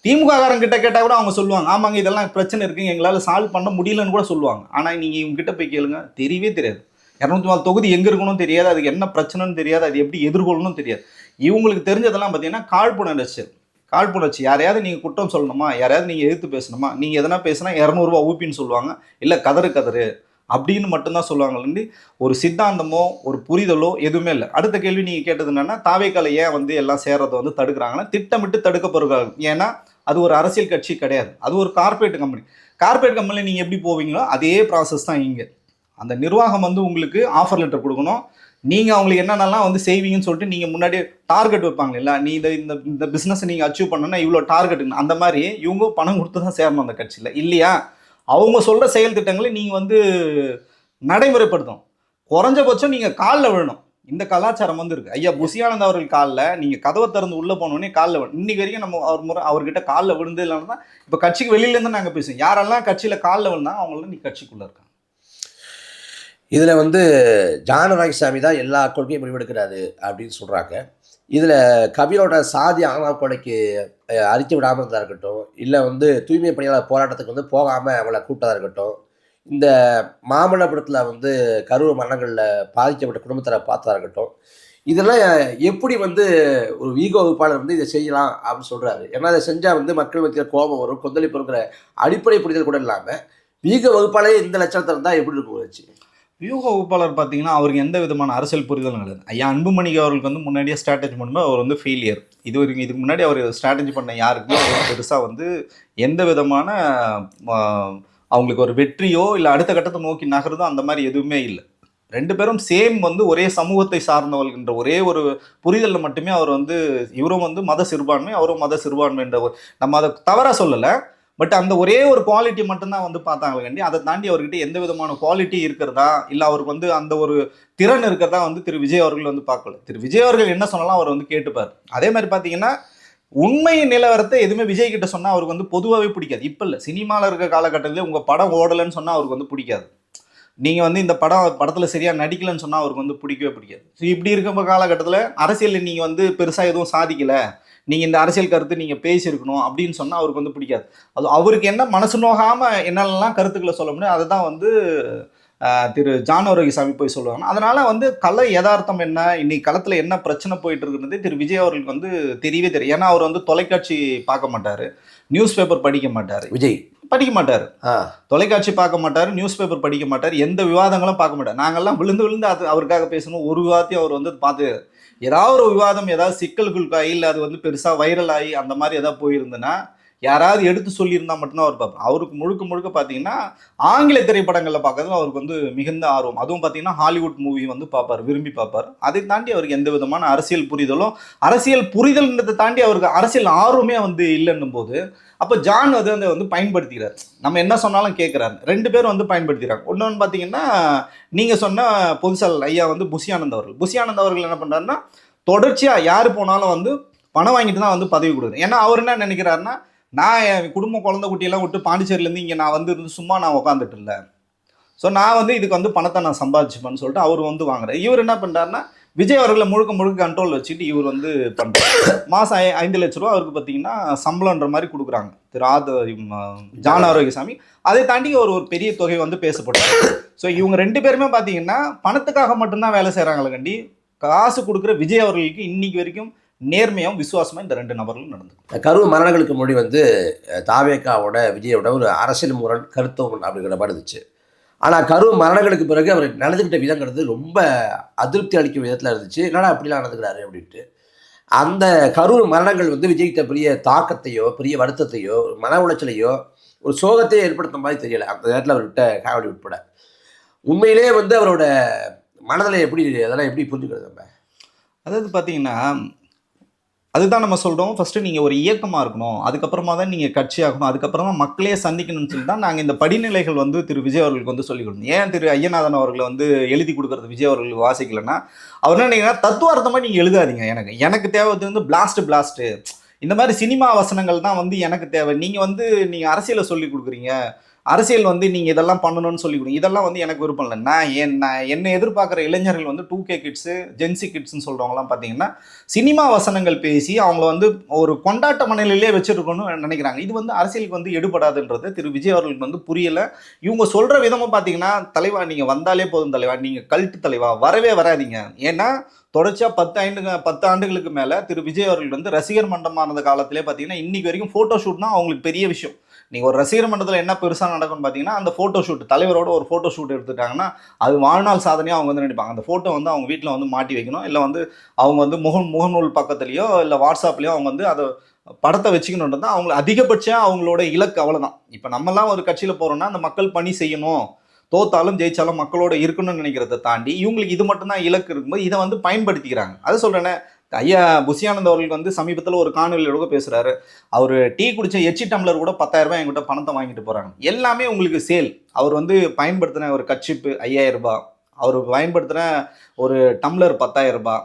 திமுக காரங்கிட்ட கேட்டால் கூட அவங்க சொல்லுவாங்க, ஆமாங்க இதெல்லாம் பிரச்சனை இருக்குங்க, எங்களால் சால்வ் பண்ண முடியலன்னு கூட சொல்லுவாங்க. ஆனால் நீங்கள் இவங்க கிட்ட போய் கேளுங்க, தெரியவே தெரியாது. 204 தொகுதி எங்கே இருக்கணும் தெரியாது, அதுக்கு என்ன பிரச்சனைன்னு தெரியாது, அது எப்படி எதிர்கொள்ளணும் தெரியாது. இவங்களுக்கு தெரிஞ்சதெல்லாம் பார்த்தீங்கன்னா காழ்ப்புணர்ச்சி. யாரையாவது நீங்கள் குற்றம் சொல்லணுமா, யாரையாவது நீங்கள் எதிர்த்து பேசணுமா, நீங்கள் எதனா பேசினா ₹200 ஊப்பின்னு சொல்லுவாங்க, இல்லை கதறு அப்படின்னு மட்டும்தான் சொல்லுவாங்க. ஒரு சித்தாந்தமோ ஒரு புரிதலோ எதுவுமே இல்லை. அடுத்த கேள்வி நீங்கள் கேட்டது என்னன்னா, தாவேக்கால ஏன் வந்து எல்லாம் சேர்றதை வந்து தடுக்கிறாங்கன்னா, திட்டமிட்டு தடுக்கப்படுகிறாங்க. ஏன்னா அது ஒரு அரசியல் கட்சி கிடையாது, அது ஒரு கார்பரேட் கம்பெனி. கார்பரேட் கம்பெனியில் நீங்கள் எப்படி போவீங்களோ அதே ப்ராசஸ் தான் இங்கே. அந்த நிர்வாகம் வந்து உங்களுக்கு ஆஃபர் லெட்டர் கொடுக்கணும், நீங்கள் அவங்களுக்கு என்னென்னலாம் வந்து செய்வீங்கன்னு சொல்லிட்டு நீங்கள் முன்னாடி டார்கெட் வைப்பாங்க இல்லை, நீ இந்த பிஸ்னஸை நீங்கள் அச்சீவ் பண்ணணும்னா இவ்வளோ டார்கெட், அந்த மாதிரி இவங்க பணம் கொடுத்து தான் சேரணும் அந்த கட்சியில். இல்லையா அவங்க சொல்கிற செயல் திட்டங்களை நீங்கள் வந்து நடைமுறைப்படுத்தணும். குறைஞ்சபட்சம் நீங்கள் காலில் விழணும். இந்த கலாச்சாரம் வந்து இருக்குது. ஐயா புசியானந்த் அவர்கள் காலில் நீங்கள் கதவை திறந்து உள்ளே போனோடனே காலில் விழணும். இன்றைக்கி வரைக்கும் நம்ம அவர்கிட்ட காலில் விழுந்து இல்லைன்னா தான் இப்போ கட்சிக்கு வெளியிலேருந்து நாங்கள் பேசுவோம். யாரெல்லாம் கட்சியில் காலில் விழுந்தாங்க அவங்களாம் நீ கட்சிக்குள்ளே இருக்காங்க. இதில் வந்து ஜான் ராயசாமி தான் எல்லா கொள்கையும் முடிவெடுக்கிறாரு அப்படின்னு சொல்கிறாங்க. இதில் கபிலோட சாதி ஆணவ கொலைக்கு அறிக்கை விடாமல் இருந்தால் இருக்கட்டும், இல்லை வந்து தூய்மை பணியாளர் போராட்டத்துக்கு வந்து போகாமல் அவளை கூப்பிட்டதாக இருக்கட்டும், இந்த மாமல்லபுரத்தில் வந்து கரூர் மரணங்களில் பாதிக்கப்பட்ட குடும்பத்தை பார்த்ததாக இருக்கட்டும், இதெல்லாம் எப்படி வந்து ஒரு வீக வகுப்பாளர் வந்து இதை செய்யலாம் அப்படின்னு சொல்கிறாரு. ஏன்னா அதை செஞ்சால் வந்து மக்கள் மத்தியில் கோபம் வரும், கொந்தளிப்பு இருக்கிற அடிப்படை புரிதல் கூட இல்லாமல் வீக வகுப்பாளே இந்த லட்சணத்தில் இருந்தால் எப்படி இருக்கும் வச்சு. வியூக வகுப்பாளர் பார்த்தீங்கன்னா அவருக்கு எந்த விதமான அரசியல் புரிதலும் கிடையாது. ஐயா அன்புமணி அவர்களுக்கு வந்து முன்னாடியே ஸ்ட்ராட்டஜி பண்ணும்போது அவர் வந்து ஃபெயிலியர். இதுக்கு முன்னாடி அவர் ஸ்ட்ராட்டஜி பண்ண யாருக்குமே பெருசாக வந்து எந்த விதமான அவங்களுக்கு ஒரு வெற்றியோ இல்லை அடுத்த கட்டத்தை நோக்கி நகர்தோ அந்த மாதிரி எதுவுமே இல்லை. ரெண்டு பேரும் சேம் வந்து ஒரே சமூகத்தை சார்ந்தவர்கள்ன்ற ஒரே ஒரு புரிதலில் மட்டுமே அவர் வந்து, இவரும் வந்து மத சிறுபான்மை அவரும் மத சிறுபான்மைன்ற நம்ம அதை தவறாக சொல்லலை, பட் அந்த ஒரே ஒரு குவாலிட்டி மட்டும்தான் வந்து பார்த்தாங்களே கண்டி, அதை தாண்டி அவர்கிட்ட எந்த விதமான குவாலிட்டி இருக்கிறதா இல்லை அவருக்கு வந்து அந்த ஒரு திறன் இருக்கிறதா வந்து திரு விஜய் அவர்கள் வந்து பார்க்கல. திரு விஜய் அவர்கள் என்ன சொன்னாலும் அவர் வந்து கேட்டுப்பார். அதே மாதிரி பார்த்தீங்கன்னா உண்மை நிலவரத்தை எதுவுமே விஜய் கிட்ட சொன்னால் அவருக்கு வந்து பொதுவாகவே பிடிக்காது. இப்போ இல்லை, சினிமாவில் இருக்க காலகட்டத்திலே உங்கள் படம் ஓடலைன்னு சொன்னால் அவருக்கு வந்து பிடிக்காது. நீங்கள் வந்து இந்த படத்தில் சரியாக நடிக்கலைன்னு சொன்னால் அவருக்கு வந்து பிடிக்காது. ஸோ இப்படி இருக்க காலகட்டத்தில் அரசியலில் நீங்கள் வந்து பெருசாக எதுவும் சாதிக்கலை, நீங்கள் இந்த அரசியல் கருத்து நீங்கள் பேசியிருக்கணும் அப்படின்னு சொன்னால் அவருக்கு வந்து பிடிக்காது. அது அவருக்கு என்ன மனசு நோகாமல் என்னென்னலாம் கருத்துக்களை சொல்ல முடியும் அதை தான் வந்து திரு ஜான் ஆரோக்கியசாமி போய் சொல்லுவாங்க. அதனால் வந்து கலை யதார்த்தம் என்ன, இன்னைக்கு களத்தில் என்ன பிரச்சனை போயிட்டு இருக்குன்றது திரு விஜய் அவர்களுக்கு வந்து தெரியவே தெரியும். ஏன்னா அவர் வந்து தொலைக்காட்சி பார்க்க மாட்டார், நியூஸ் பேப்பர் படிக்க மாட்டார். விஜய் படிக்க மாட்டார், தொலைக்காட்சி பார்க்க மாட்டார், நியூஸ் பேப்பர் படிக்க மாட்டார், எந்த விவாதங்களும் பார்க்க மாட்டார். நாங்கள்லாம் விழுந்து அது அவருக்காக பேசணும், ஒரு விவாதத்தையும் அவர் வந்து பார்த்து ஏதாவது ஒரு விவாதம் ஏதாவது சிக்கல்களுக்காகி இல்லை அது வந்து பெருசாக வைரல் ஆகி அந்த மாதிரி ஏதாவது போயிருந்ததுன்னா யாராவது எடுத்து சொல்லியிருந்தா மட்டும்தான் அவர் பார்ப்பார். அவருக்கு முழுக்க பார்த்தீங்கன்னா ஆங்கில திரைப்படங்களில் பார்க்கறதுல அவருக்கு வந்து மிகுந்த ஆர்வம். அதுவும் பார்த்தீங்கன்னா ஹாலிவுட் மூவி வந்து பார்ப்பார், விரும்பி பார்ப்பார். அதை தாண்டி அவருக்கு எந்த விதமான அரசியல் புரிதல்ன்றதை தாண்டி அவருக்கு அரசியல் ஆர்வமே வந்து இல்லைன்னும் போது அப்போ ஜான் அதை வந்து பயன்படுத்திக்கிறார். நம்ம என்ன சொன்னாலும் கேட்குறாரு. ரெண்டு பேரும் வந்து பயன்படுத்திக்கிறாங்க. ஒன்று பார்த்தீங்கன்னா நீங்கள் சொன்ன பொதுசல் ஐயா வந்து புசியானந்த் அவர்கள் என்ன பண்ணுறாருன்னா தொடர்ச்சியாக யார் போனாலும் வந்து பணம் வாங்கிட்டு தான் வந்து பதவி கொடுக்குறேன். ஏன்னா அவர் என்ன நினைக்கிறாருன்னா, நான் என் குடும்ப குழந்தை குட்டியெல்லாம் விட்டு பாண்டிச்சேரியிலேருந்து இங்கே நான் வந்து இருந்து சும்மா நான் உட்காந்துட்டு இல்லை, ஸோ நான் வந்து இதுக்கு வந்து பணத்தை நான் சம்பாதிச்சுப்பேன்னு சொல்லிட்டு அவர் வந்து வாங்குறேன். இவர் என்ன பண்ணுறாருன்னா விஜய் அவர்களை முழுக்க கண்ட்ரோல் வச்சுட்டு இவர் வந்து பண்ணுறாரு. மாதம் 5 லட்ச ரூபா அவருக்கு பார்த்தீங்கன்னா சம்பளம்ன்ற மாதிரி கொடுக்குறாங்க ஜான் ஆரோக்கியசாமி. அதை தாண்டி ஒரு பெரிய தொகை வந்து பேசப்படுறாங்க. ஸோ இவங்க ரெண்டு பேருமே பார்த்தீங்கன்னா பணத்துக்காக மட்டும்தான் வேலை செய்கிறாங்களே கண்டி, காசு கொடுக்குற விஜய் அவர்களுக்கு இன்னைக்கு வரைக்கும் நேர்மையாகவும் விசுவாசமாக இந்த 2 நபர்களும் நடந்து. கரூர் மரணங்களுக்கு முன்னாடி வந்து தாவேக்காவோட விஜயோட ஒரு அரசியல் முரண் கருத்தவன் அப்படிங்கிற மாதிரி இருந்துச்சு. ஆனால் கரூர் மரணங்களுக்கு பிறகு அவர் நடந்துக்கிட்ட விதங்கிறது ரொம்ப அதிருப்தி அளிக்கும் விதத்தில் இருந்துச்சு. என்னடா அப்படிலாம் நடந்துக்கிறாரு அப்படின்ட்டு. அந்த கரூர் மரணங்கள் வந்து விஜய்கிட்ட பெரிய தாக்கத்தையோ பெரிய வருத்தத்தையோ மன உளைச்சலையோ ஒரு சோகத்தையோ ஏற்படுத்த மாதிரி தெரியலை அந்த நேரத்தில் அவர்கிட்ட காவடி உட்பட. உண்மையிலே வந்து அவரோட மனதில் எப்படி அதெல்லாம் எப்படி புரிஞ்சுக்கிறது நம்ம? அதாவது பார்த்தீங்கன்னா, அதுதான் நம்ம சொல்கிறோம், ஃபஸ்ட்டு நீங்கள் ஒரு இயக்கமாக இருக்கணும், அதுக்கப்புறமா தான் நீங்கள் கட்சி ஆகணும், அதுக்கப்புறம் தான் மக்களே சந்திக்கணும்னு சொல்லி தான் நாங்கள் இந்த படிநிலைகள் வந்து திரு விஜய் அவர்களுக்கு வந்து சொல்லிக் கொடுத்தோம். ஏன் திரு ஐயநாதன் அவர்களை வந்து எழுதி கொடுக்குறது விஜய் அவர்களுக்கு வாசிக்கலைன்னா, அவர் என்ன நீங்கள் தத்துவார்த்தமாக நீங்கள் எழுதாதீங்க. எனக்கு தேவை வந்து பிளாஸ்ட்டு இந்த மாதிரி சினிமா வசனங்கள் தான் வந்து எனக்கு தேவை. நீங்கள் அரசியலை சொல்லி கொடுக்குறீங்க, அரசியல் வந்து நீங்கள் இதெல்லாம் பண்ணணும்னு சொல்லி கொடுங்க, இதெல்லாம் வந்து எனக்கு விருப்பம் இல்லை. நான் என்னை எதிர்பார்க்குற இளைஞர்கள் வந்து 2K கிட்ஸு ஜென்சி கிட்ஸ்ன்னு சொல்கிறவங்களாம் பார்த்தீங்கன்னா சினிமா வசனங்கள் பேசி அவங்கள வந்து ஒரு கொண்டாட்ட மனநிலையிலே வச்சுருக்கணும்னு நினைக்கிறாங்க. இது வந்து அரசியலுக்கு வந்து எடுபடாதுன்றது திரு விஜய் அவர்களுக்கு வந்து புரியலை. இவங்க சொல்கிற விதமாக பார்த்தீங்கன்னா, தலைவா நீங்கள் வந்தாலே போதும் தலைவா, நீங்கள் கல்ட்டு தலைவா, வரவே வராதிங்க. ஏன்னா தொடர்ச்சியாக 10 ஆண்டுகளுக்கு மேலே திரு விஜய் அவர்கள் வந்து ரசிகர் மன்றமானது காலத்திலே பார்த்தீங்கன்னா இன்றைக்கி வரைக்கும் ஃபோட்டோ ஷூட் தான் அவங்களுக்கு பெரிய விஷயம். நீங்கள் ஒரு ரசிகர் மன்றத்தில் என்ன பெருசாக நடக்கும்னு பார்த்தீங்கன்னா, அந்த ஃபோட்டோ ஷூட் தலைவரோட ஒரு ஃபோட்டோ ஷூட் எடுத்துட்டாங்கன்னா அது வாழ்நாள் சாதனையாக அவங்க வந்து நினைப்பாங்க. அந்த ஃபோட்டோ வந்து அவங்க வீட்டில் வந்து மாட்டி வைக்கணும், இல்லை வந்து அவங்க வந்து முகநூல் பக்கத்துலேயோ இல்லை வாட்ஸ்அப்லேயோ அவங்க வந்து அதை படத்தை வச்சுக்கணுன்றது தான் அவங்களுக்கு அதிகபட்சம் அவங்களோட இலக்கு. அவ்வளோதான். இப்போ நம்மலாம் ஒரு கட்சியில் போகிறோம்னா அந்த மக்கள் பணி செய்யணும், தோத்தாலும் ஜெயிச்சாலும் மக்களோட இருக்கணும்னு நினைக்கிறத தாண்டி இவங்களுக்கு இது மட்டும்தான் இலக்கு இருக்கும்போது இதை வந்து பயன்படுத்திக்கிறாங்க. அதை சொல்கிறேன்னே, ஐயா புஷியானந்த் அவர்களுக்கு வந்து சமீபத்தில் ஒரு காணொலியோட பேசுகிறாரு. அவர் டீ குடிச்ச எச்சி டம்ளர் கூட 10,000 ரூபாய் என்கிட்ட பணத்தை வாங்கிட்டு போகிறாங்க. எல்லாமே உங்களுக்கு சேல். அவர் வந்து பயன்படுத்தின ஒரு கட்சிப்பு 5,000 ரூபாய், அவர் பயன்படுத்தின ஒரு டம்ளர் 10,000 ரூபாய்,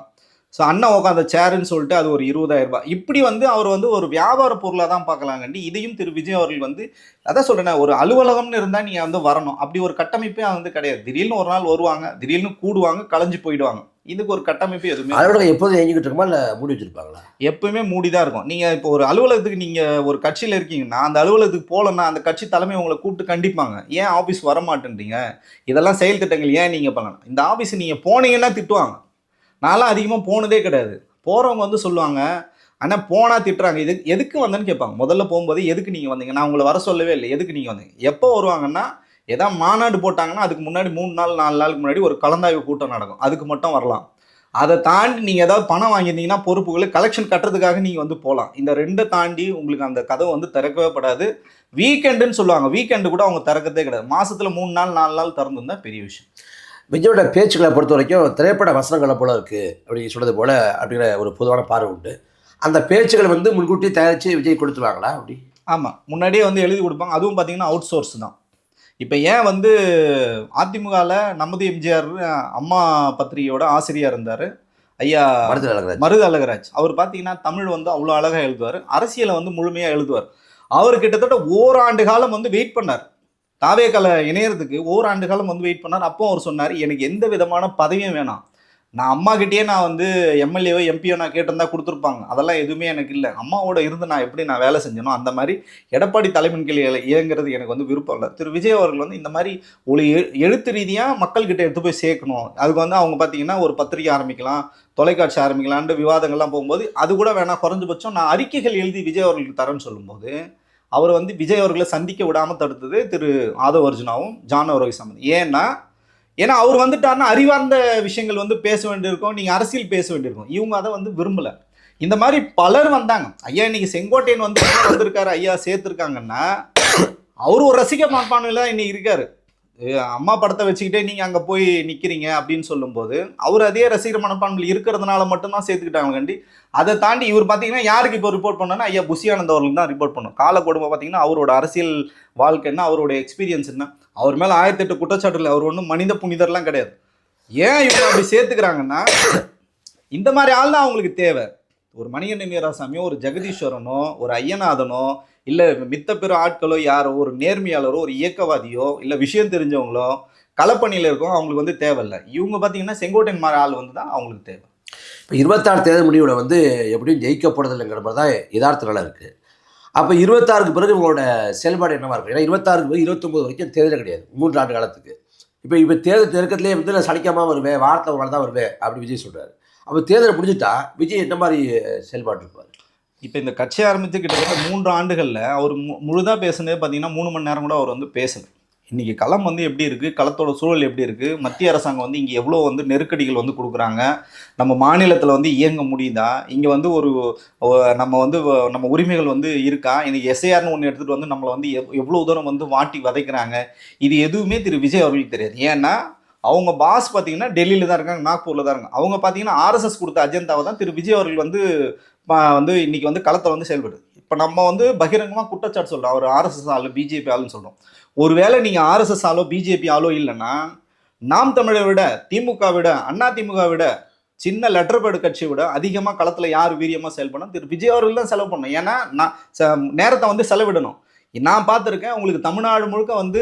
ஸோ அண்ணன் உட்காந்த சேருன்னு சொல்லிட்டு அது ஒரு 20,000 ரூபாய். இப்படி வந்து அவர் வந்து ஒரு வியாபார பொருளாக தான் பார்க்கலாங்கண்டி. இதையும் திரு விஜய் அவர்கள் வந்து அதான் சொல்கிறேன், ஒரு அலுவலகம்னு இருந்தால் நீங்கள் வந்து வரணும், அப்படி ஒரு கட்டமைப்பே வந்து கிடையாது. திடீர்னு ஒரு நாள் வருவாங்க, திடீர்னு கூடுவாங்க, கலைஞ்சு போயிடுவாங்க. இதுக்கு ஒரு கட்டமைப்பு எதுவுமே அலுவலகம் எப்போதும் இயங்கிட்டு இருக்குமா இல்லை மூடி வச்சிருப்பாங்களா? எப்பவுமே மூடி தான் இருக்கும். நீங்கள் இப்போ ஒரு அலுவலகத்துக்கு நீங்கள் ஒரு கட்சியில் இருக்கீங்கன்னா அந்த அலுவலகத்துக்கு போகலன்னா அந்த கட்சி தலைமை உங்களை கூப்பிட்டு கண்டிப்பாங்க. ஏன் ஆஃபீஸ் வர மாட்டேன்றீங்க, இதெல்லாம் செயல் திட்டங்கள் ஏன் நீங்கள் பண்ணலாம், இந்த ஆஃபீஸ் நீங்கள் போனீங்கன்னா திட்டுவாங்க. நான்லாம் அதிகமாக போனதே கிடையாது. போகிறவங்க வந்து சொல்லுவாங்க, ஆனால் போனால் திட்டுறாங்க. எதுக்கு வந்தேன்னு கேட்பாங்க. முதல்ல போகும்போது எதுக்கு நீங்கள் வந்தீங்க, நான் உங்களை வர சொல்லவே இல்லை, எதுக்கு நீங்கள் வந்தீங்க. எப்போ வருவாங்கன்னா ஏதாவது மாநாடு போட்டாங்கன்னா அதுக்கு முன்னாடி 3 நாள் 4 நாளுக்கு முன்னாடி ஒரு கலந்தாய்வு கூட்டம் நடக்கும், அதுக்கு மட்டும் வரலாம். அதை தாண்டி நீங்கள் ஏதாவது பணம் வாங்கியிருந்தீங்கன்னா பொறுப்புகளை கலெக்ஷன் கட்டுறதுக்காக நீங்கள் வந்து போகலாம். இந்த 2 தாண்டி உங்களுக்கு அந்த கதவை வந்து திறக்கவே படாது. வீக்கெண்டுன்னு சொல்லுவாங்க, வீக்கெண்டு கூட அவங்க திறக்கிறதே கிடையாது. மாதத்தில் 3 நாள் 4 நாள் திறந்துருந்தா பெரிய விஷயம். விஜயோட பேச்சுக்களை பொறுத்த வரைக்கும் திரைப்பட வசனங்களை போல இருக்குது அப்படின்னு சொல்கிறது போல் அப்படிங்கிற ஒரு பொதுவான பார்வை உண்டு. அந்த பேச்சுக்களை வந்து முன்கூட்டி தயாரித்து விஜய் கொடுத்துருவாங்களா அப்படி? ஆமாம், முன்னாடியே வந்து எழுதி கொடுப்பாங்க. அதுவும் பார்த்தீங்கன்னா அவுட் சோர்ஸ் தான். இப்போ ஏன் வந்து அதிமுகவில் நமது எம்ஜிஆர் அம்மா பத்திரிகையோட ஆசிரியர் இருந்தார் ஐயா மருது அழகராஜ். அவர் பார்த்தீங்கன்னா தமிழ் வந்து அவ்வளோ அழகாக எழுதுவார், அரசியலை வந்து முழுமையாக எழுதுவார். அவர் கிட்டத்தட்ட ஓராண்டு காலம் வந்து வெயிட் பண்ணார், தாவேக்கால இணையறதுக்கு ஓராண்டு காலம் வந்து வெயிட் பண்ணார். அப்போ அவர் சொன்னார், எனக்கு எந்த விதமான பதவியும் வேணாம், நான் அம்மா கிட்டேயே நான் வந்து எம்எல்ஏவோ எம்பியோ நான் கேட்டிருந்தா கொடுத்துருப்பாங்க, அதெல்லாம் எதுவுமே எனக்கு இல்லை. அம்மாவோட இருந்து நான் எப்படி நான் வேலை செஞ்சனோ அந்த மாதிரி எடப்பாடி தலைமையின் கீழ் இயங்குறது எனக்கு வந்து விருப்பம் இல்லை. திரு விஜய் அவர்கள் வந்து இந்த மாதிரி ஒரு எழுத்து ரீதியாக மக்கள்கிட்ட எடுத்து போய் சேர்க்கணும். அதுக்கு வந்து அவங்க பார்த்தீங்கன்னா ஒரு பத்திரிகை ஆரம்பிக்கலாம், தொலைக்காட்சி ஆரம்பிக்கலான்ட்டு விவாதங்கள்லாம் போகும்போது அது கூட வேணாம், குறைஞ்சபட்சம் நான் அறிக்கைகள் எழுதி விஜய் அவர்களுக்கு தரேன்னு சொல்லும்போது அவர் வந்து விஜய் அவர்களை சந்திக்க விடாமல் தடுத்தது திரு ஆதவ் அர்ஜுனாவும் ஜான் ஆரோக்கிய சம்பந்தி. ஏன்னா அவர் வந்துட்டாருன்னா அறிவார்ந்த விஷயங்கள் வந்து பேச வேண்டியிருக்கும், நீங்கள் அரசியல் பேச வேண்டியிருக்கும். இவங்க அதை வந்து விரும்பலை. இந்த மாதிரி பலர் வந்தாங்க. ஐயா இன்னைக்கு செங்கோட்டையன் வந்து வந்திருக்காரு, ஐயா சேர்த்துருக்காங்கன்னா அவர் ஒரு ரசிக மனப்பான்மையில் தான் இன்னைக்கு இருக்காரு. அம்மா படத்தை வச்சுக்கிட்டே நீங்கள் அங்கே போய் நிற்கிறீங்க அப்படின்னு சொல்லும்போது அவர் அதே ரசிகர் மனப்பான்மையில் இருக்கிறதுனால மட்டும்தான் சேர்த்துக்கிட்டாங்க கண்டி. அதை தாண்டி இவர் பார்த்தீங்கன்னா யாருக்கு இப்போ ரிப்போர்ட் பண்ணோன்னா ஐயா புஷியானந்த் அவர்களுக்கு தான் ரிப்போர்ட் பண்ணணும். காலக்கொடுமை பார்த்தீங்கன்னா அவரோட அரசியல் வாழ்க்கை என்ன, அவரோட எக்ஸ்பீரியன்ஸ் என்ன, அவர் மேலே 1008 குற்றச்சாட்டுகள், அவர் ஒன்றும் மனித புனிதர்லாம் கிடையாது. ஏன் இவங்க அப்படி சேர்த்துக்கிறாங்கன்னா இந்த மாதிரி ஆள் தான் அவங்களுக்கு தேவை. ஒரு மணிகண்டன் வீராசாமியோ ஒரு ஜெகதீஸ்வரனோ ஒரு ஐயநாதனோ இல்லை மித்த பிற ஆட்களோ யாரோ ஒரு நேர்மையாளரோ ஒரு இயக்கவாதியோ இல்லை விஷயம் தெரிஞ்சவங்களோ களப்பணியில் இருக்கோம் அவங்களுக்கு வந்து தேவையில்லை. இவங்க பார்த்தீங்கன்னா செங்கோட்டையன் மாதிரி ஆள் வந்து தான் அவங்களுக்கு தேவை. இப்போ 26 தேர்தல் முடிவில் வந்து எப்படியும் ஜெயிக்கப்படுறதில்லைங்கிற மாதிரி தான் யதார்த்த நிலை இருக்குது. அப்போ 26க்கு பிறகு உங்களோட செயல்பாடு என்னவாக இருக்கும்? ஏன்னா 26க்கு பிறகு 29 வரைக்கும் தேர்தல் கிடையாது, 3 ஆண்டு காலத்துக்கு. இப்போ தேர்தல் நெருக்கத்திலே வந்து நான் சலிக்காமல் வருவேன், வாரத்தில் ஒரு நாள் தான் வருவேன் அப்படி விஜய் சொல்கிறார். அப்போ தேர்தலை முடிஞ்சுட்டா விஜய் என்ன மாதிரி செயல்பாடு இருப்பார்? இப்போ இந்த கட்சி ஆரம்பித்து கிட்டத்தட்ட 3 ஆண்டுகளில் அவர் முழுதாக பேசுனதே பார்த்தீங்கன்னா 3 மணி நேரம் கூட அவர் வந்து பேசலை. இன்றைக்கி களம் வந்து எப்படி இருக்குது, களத்தோட சூழல் எப்படி இருக்குது, மத்திய அரசாங்கம் வந்து இங்கே எவ்வளோ வந்து நெருக்கடிகள் வந்து கொடுக்குறாங்க, நம்ம மாநிலத்தில் வந்து இயங்க முடியுதா, இங்கே வந்து நம்ம வந்து நம்ம உரிமைகள் வந்து இருக்கா, இன்னைக்கு எஸ்ஐஆர்னு ஒன்று எடுத்துகிட்டு வந்து நம்மளை வந்து எவ்வளோ தூரம் வந்து வாட்டி வதைக்கிறாங்க, இது எதுவுமே திரு விஜய் அவர்களுக்கு தெரியாது. ஏன்னா அவங்க பாஸ் பார்த்தீங்கன்னா டெல்லியில் தான் இருக்காங்க, நாக்பூரில் தான் இருக்காங்க. அவங்க பார்த்தீங்கன்னா ஆர்எஸ்எஸ் கொடுத்த அஜெண்டாவை தான் திரு விஜய் அவர்கள் வந்து இன்னைக்கு வந்து களத்தை வந்து செயல்படுது. இப்போ நம்ம வந்து பகிரங்கமாக குற்றச்சாட்டு சொல்கிறோம், அவர் ஆர்எஸ்எஸ் ஆளு பிஜேபி ஆளுன்னு சொல்கிறோம். ஒருவேளை நீங்கள் ஆர்எஸ்எஸ் ஆளோ பிஜேபி ஆளோ இல்லைன்னா நாம் தமிழை விட, திமுக விட, அண்ணா திமுக விட, சின்ன லெட்டர் பேர்டு கட்சியை விட அதிகமாக களத்தில் யார் வீரியமாக செயல்படணும், திரு விஜய் அவர்கள் தான் செலவு பண்ணணும். ஏன்னா நான் நேரத்தை வந்து செலவிடணும். நான் பார்த்துருக்கேன், உங்களுக்கு தமிழ்நாடு முழுக்க வந்து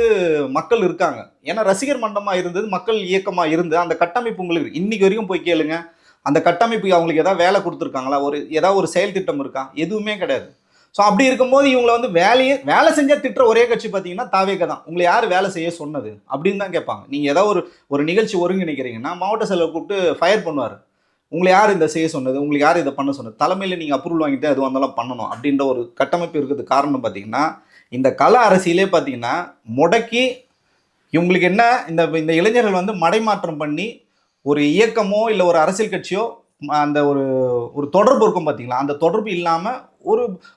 மக்கள் இருக்காங்க. ஏன்னா ரசிகர் மன்றமாக இருந்தது, மக்கள் இயக்கமாக இருந்து அந்த கட்டமைப்பு உங்களுக்கு இன்னைக்கு வரைக்கும் போய் கேளுங்க. அந்த கட்டமைப்பு அவங்களுக்கு ஏதாவது வேலை கொடுத்துருக்காங்களா, ஏதாவது ஒரு செயல் திட்டம் இருக்கா? எதுவுமே கிடையாது. ஸோ அப்படி இருக்கும்போது இவங்களை வந்து வேலை செஞ்சால் திட்டுற ஒரே கட்சி பார்த்தீங்கன்னா தாவேக தான். உங்களை யார் வேலை செய்ய சொன்னது அப்படின்னு தான் கேட்பாங்க. நீங்கள் ஏதாவது ஒரு நிகழ்ச்சி ஒருங்கிணைக்கிறீங்கன்னா மாவட்ட செயலர் கூப்பிட்டு ஃபயர் பண்ணுவார். உங்களை யார் இந்த செய்ய சொன்னது, உங்களுக்கு யார் இதை பண்ண சொன்னது, தலைமையில் நீங்கள் அப்ரூவல் வாங்கிட்டு அது வந்தாலும் பண்ணணும் அப்படின்ற ஒரு கட்டமைப்பு இருக்கிறது. காரணம் பார்த்தீங்கன்னா இந்த கள அரசியலே பார்த்தீங்கன்னா முடக்கி இவங்களுக்கு என்ன, இந்த இளைஞர்கள் வந்து மடைமாற்றம் பண்ணி ஒரு இயக்கமோ இல்லை ஒரு அரசியல் கட்சியோ அந்த ஒரு தொடர்பு இருக்கும் பார்த்தீங்களா, அந்த தொடர்பு இல்லாமல்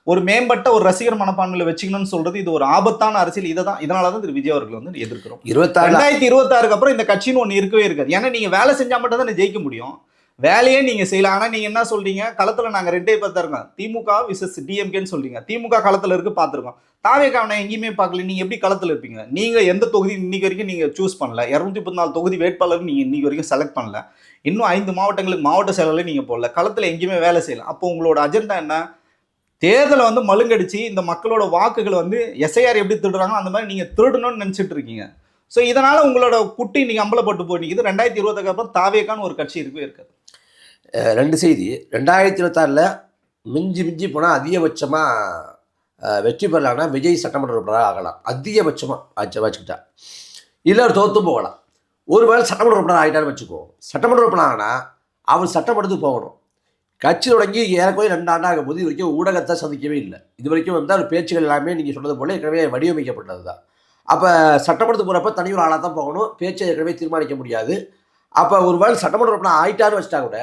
ஒரு மேம்பட்ட ஒரு ரசிகர் மனப்பான்மையில் வச்சுக்கணும்னு சொல்றது இது ஒரு ஆபத்தான அரசியல். இதனால தான் திரு விஜய் அவர்கள் வந்து எதிர்க்கிறோம். 2026 அப்புறம் இந்த கட்சின்னு ஒன்று இருக்கவே இருக்காது. ஏன்னா நீங்க வேலை செஞ்சா மட்டும் தான் ஜெயிக்க முடியும். வேலையே நீங்க செய்யலாம். ஆனா நீங்க என்ன சொல்றீங்க, களத்துல நாங்க 2 பேர் தான் இருக்கோம், திமுக விசஸ் டிஎம்கேன்னு சொல்றீங்க. திமுக களத்துல இருக்கு, பார்த்துருக்கோம். தாவேக்காவனை எங்கேயுமே பார்க்கல. நீங்க எப்படி களத்துல இருப்பீங்க? நீங்க எந்த தொகுதி இன்னைக்கு வரைக்கும் நீங்க சூஸ் பண்ணல. 214 தொகுதி வேட்பாளர் நீங்க இன்னைக்கு வரைக்கும் செலக்ட் பண்ணல. இன்னும் 5 மாவட்டங்களுக்கு மாவட்ட செயலர்ல நீங்க போடல. களத்துல எங்கேயுமே வேலை செய்யலாம். அப்போ உங்களோட அஜெண்டா என்ன? தேர்தலை வந்து மழுங்கடிச்சு இந்த மக்களோட வாக்குகளை வந்து எஸ்ஐஆர் எப்படி திருடுறாங்களோ அந்த மாதிரி நீங்க திருடணும்னு நினைச்சிட்டு இருக்கீங்க. ஸோ இதனால உங்களோட குட்டி இன்னைக்கு அம்பலப்பட்டு போய் நிற்குது. 2020 அப்புறம் தாவேக்கான்னு ஒரு கட்சி இருக்கவே இருக்காது. 2 செய்தி. 2026 மிஞ்சி போனால் அதிகபட்சமாக வெற்றி பெறலாம்னா விஜய் சட்டமன்ற உறுப்பினராக ஆகலாம். அதிகபட்சமாக வச்சுக்கிட்டா இல்லை அவர் தோற்று போகலாம். ஒருவேளை சட்டமன்ற உறுப்பினர் ஆகிட்டான்னு வச்சுக்கோ. சட்டமன்ற உறுப்பினர் ஆகினா அவர் சட்டமன்றத்துக்கு போகணும். கட்சி தொடங்கி ஏறக்குறைய 2 ஆண்டாக போது இது வரைக்கும் ஊடகத்தை சந்திக்கவே இல்லை. இது வரைக்கும் வந்து அவர் பேச்சுகள் எல்லாமே நீங்கள் சொன்னது போல ஏற்கனவே வடிவமைக்கப்பட்டது தான். அப்போ சட்டமன்றத்துக்கு போகிறப்ப தனி ஒரு ஆளாக தான் போகணும். பேச்சை ஏற்கனவே தீர்மானிக்க முடியாது. அப்போ ஒருவேளை சட்டமன்ற உறுப்பினர் ஆகிட்டான்னு வச்சுட்டா கூட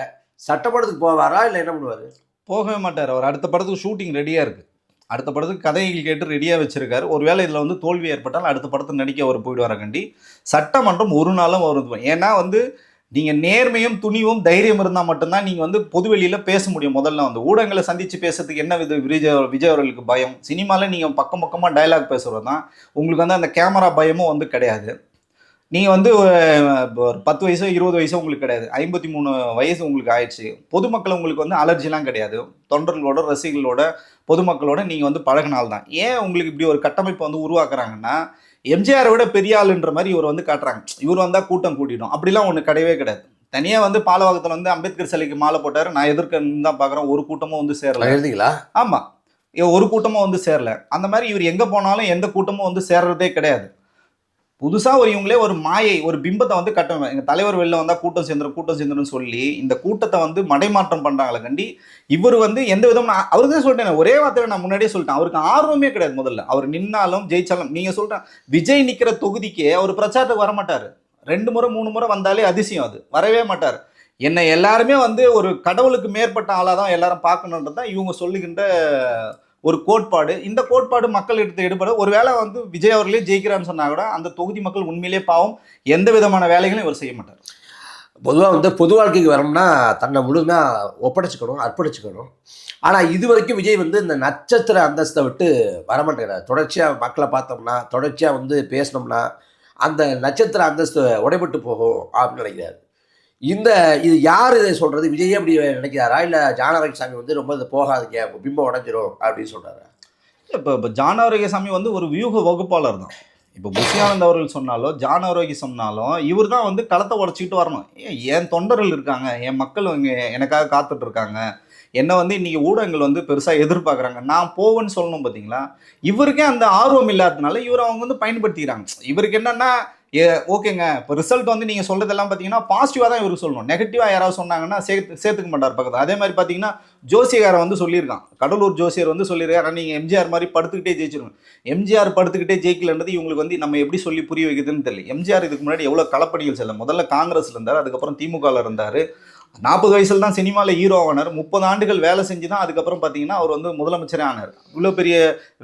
சட்டமன்றத்துக்கு போவாரா இல்லை என்ன பண்ணுவார்? போகவே மாட்டார். அவர் அடுத்த படத்துக்கு ஷூட்டிங் ரெடியாக இருக்குது. அடுத்த படத்துக்கு கதைகள் கேட்டு ரெடியாக வச்சிருக்காரு. ஒருவேளை இதில் வந்து தோல்வி ஏற்பட்டால் அடுத்த படத்தை நடிக்க அவர் போயிடுவார கண்டி. சட்டமன்றம் ஒரு நாளும் வருது. ஏன்னா வந்து நீங்கள் நேர்மையும் துணிவும் தைரியம் இருந்தால் மட்டும்தான் நீங்கள் வந்து பொதுவெளியில் பேச முடியும். முதல்ல வந்து ஊடகங்களை சந்தித்து பேசுறதுக்கு என்ன விஜய் அவர்களுக்கு பயம்? சினிமாவில் நீங்கள் பக்கமாக டைலாக் பேசுகிறது தான். உங்களுக்கு வந்து அந்த கேமரா பயமும் வந்து கிடையாது. நீங்கள் வந்து ஒரு 10 வயசோ 20 வயசோ உங்களுக்கு கிடையாது. 53 வயசு உங்களுக்கு ஆயிடுச்சு. பொதுமக்கள் உங்களுக்கு வந்து அலர்ஜிலாம் கிடையாது. தொண்டர்களோட, ரசிகர்களோட, பொதுமக்களோட நீங்கள் வந்து பழகினால் தான். ஏன் உங்களுக்கு இப்படி ஒரு கட்டமைப்பை வந்து உருவாக்குறாங்கன்னா, எம்ஜிஆரை விட பெரிய ஆளுன்ற மாதிரி இவர் வந்து காட்டுறாங்க. இவர் வந்தால் கூட்டம் கூட்டிடும். அப்படிலாம் ஒன்று கிடையவே கிடையாது. தனியாக வந்து பாலவாக்கத்தில் வந்து அம்பேத்கர் சிலைக்கு மாலை போட்டார். நான் எதிர்க்கன்னு தான் பார்க்குறேன். ஒரு கூட்டமும் வந்து சேரல. எழுதிங்களா? ஆமாம், ஒரு கூட்டமும் வந்து சேரல. அந்த மாதிரி இவர் எங்கே போனாலும் எந்த கூட்டமும் வந்து சேர்றதே கிடையாது. புதுசாக இவங்களே ஒரு மாயை, ஒரு பிம்பத்தை வந்து கட்டணும். எங்கள் தலைவர் வெளில வந்தால் கூட்டம் சேர்ந்துடும் சொல்லி இந்த கூட்டத்தை வந்து மடைமாற்றம் பண்ணுறாங்களே கண்டி. இவர் வந்து எந்த விதம், அவருக்கு தான் சொல்லிட்டேன், ஒரே வார்த்தையில் நான் முன்னாடியே சொல்லிட்டேன், அவருக்கு ஆர்வமே கிடையாது. முதல்ல அவர் நின்னாலும் ஜெயிச்சாலும் நீங்கள் சொல்கிறேன், விஜய் நிற்கிற தொகுதிக்கே அவர் பிரச்சாரத்துக்கு வரமாட்டார். 2 முறை 3 முறை வந்தாலே அதிசயம். அது வரவே மாட்டார். என்னை எல்லாருமே வந்து ஒரு கடவுளுக்கு மேற்பட்ட ஆளாக தான் எல்லாரும் பார்க்கணுன்றது தான் இவங்க சொல்லுகின்ற ஒரு கோட்பாடு. இந்த கோட்பாடு மக்கள் எடுபட ஒருவேளை வந்து விஜய் அவர்களே ஜெயிக்கிறான்னு சொன்னா கூட அந்த தொகுதி மக்கள் உண்மையிலே பாவம், எந்த விதமான வேலைகளும் இவர் செய்ய மாட்டார். பொதுவாக வந்து பொது வாழ்க்கைக்கு வரணும்னா தன்னை முழுமையாக ஒப்படைச்சிக்கணும், அர்ப்பணிச்சுக்கணும். ஆனால் இது வரைக்கும் விஜய் வந்து இந்த நட்சத்திர அந்தஸ்தை விட்டு வரமாட்டேங்கிறார். தொடர்ச்சியாக மக்களை பார்த்தோம்னா, தொடர்ச்சியாக வந்து பேசினோம்னா அந்த நட்சத்திர அந்தஸ்து உடைபட்டு போகும் அப்படின்னு நினைக்கிறாரு. இது யார் இதை சொல்கிறது? விஜய் அப்படி நினைக்கிறாரா, இல்லை ஜானகிசாமி வந்து ரொம்ப இது போகாதீங்க பிம்பம் உடஞ்சிரும் அப்படின்னு சொல்கிறாரா? இப்போ ஜானகிசாமி வந்து ஒரு வியூக வகுப்பாளர் தான். இப்போ புஷியானந்த் அவர்கள் சொன்னாலும் ஜான் ஆரோக்கிய சொன்னாலும் இவர் தான் வந்து களத்தை உடச்சிக்கிட்டு வரணும். என் தொண்டர்கள் இருக்காங்க, என் மக்கள் இங்கே எனக்காக காத்துட்டு இருக்காங்க, என்னை வந்து இன்றைக்கி ஊடகங்கள் வந்து பெருசாக எதிர்பார்க்குறாங்க, நான் போவேன்னு சொல்லணும். பார்த்தீங்களா, இவருக்கே அந்த ஆர்வம் இல்லாததுனால இவர் அவங்க வந்து பயன்படுத்திக்கிறாங்க. இவருக்கு என்னென்னா ஓகேங்க இப்போ ரிசல்ட் வந்து நீங்கள் சொல்கிறதெல்லாம் பார்த்தீங்கன்னா பாசிட்டிவாக தான் இவருக்கு சொல்லணும். நெகட்டிவாக யாராவது சொன்னாங்கன்னா சேர்த்துக்க மாட்டார் பக்கத்தில். அதே மாதிரி பார்த்தீங்கன்னா ஜோசியக்காரன் வந்து சொல்லியிருக்கான், கடலூர் ஜோசியர் வந்து சொல்லியிருக்காரு, ஆனால் நீங்கள் எம்ஜிஆர் மாதிரி படுத்துக்கிட்டே ஜெயிச்சிருங்க. எம்ஜிஆர் படுத்துக்கிட்டே ஜெயிக்கலன்றது இவங்களுக்கு வந்து நம்ம எப்படி சொல்லி புரிய வைக்கிறதுன்னு தெரியல. எம்ஜிஆர் இதுக்கு முன்னாடி எவ்வளோ களப்பணிகள் செல்ல, முதல்ல காங்கிரஸில் இருந்தார், அதுக்கப்புறம் திமுகவில் இருந்தார், 40 வயசுல தான் சினிமாவில் ஹீரோ ஆனார், 30 ஆண்டுகள் வேலை செஞ்சு தான் அதுக்கப்புறம் பார்த்தீங்கன்னா அவர் வந்து முதலமைச்சரே ஆனார். இவ்வளோ பெரிய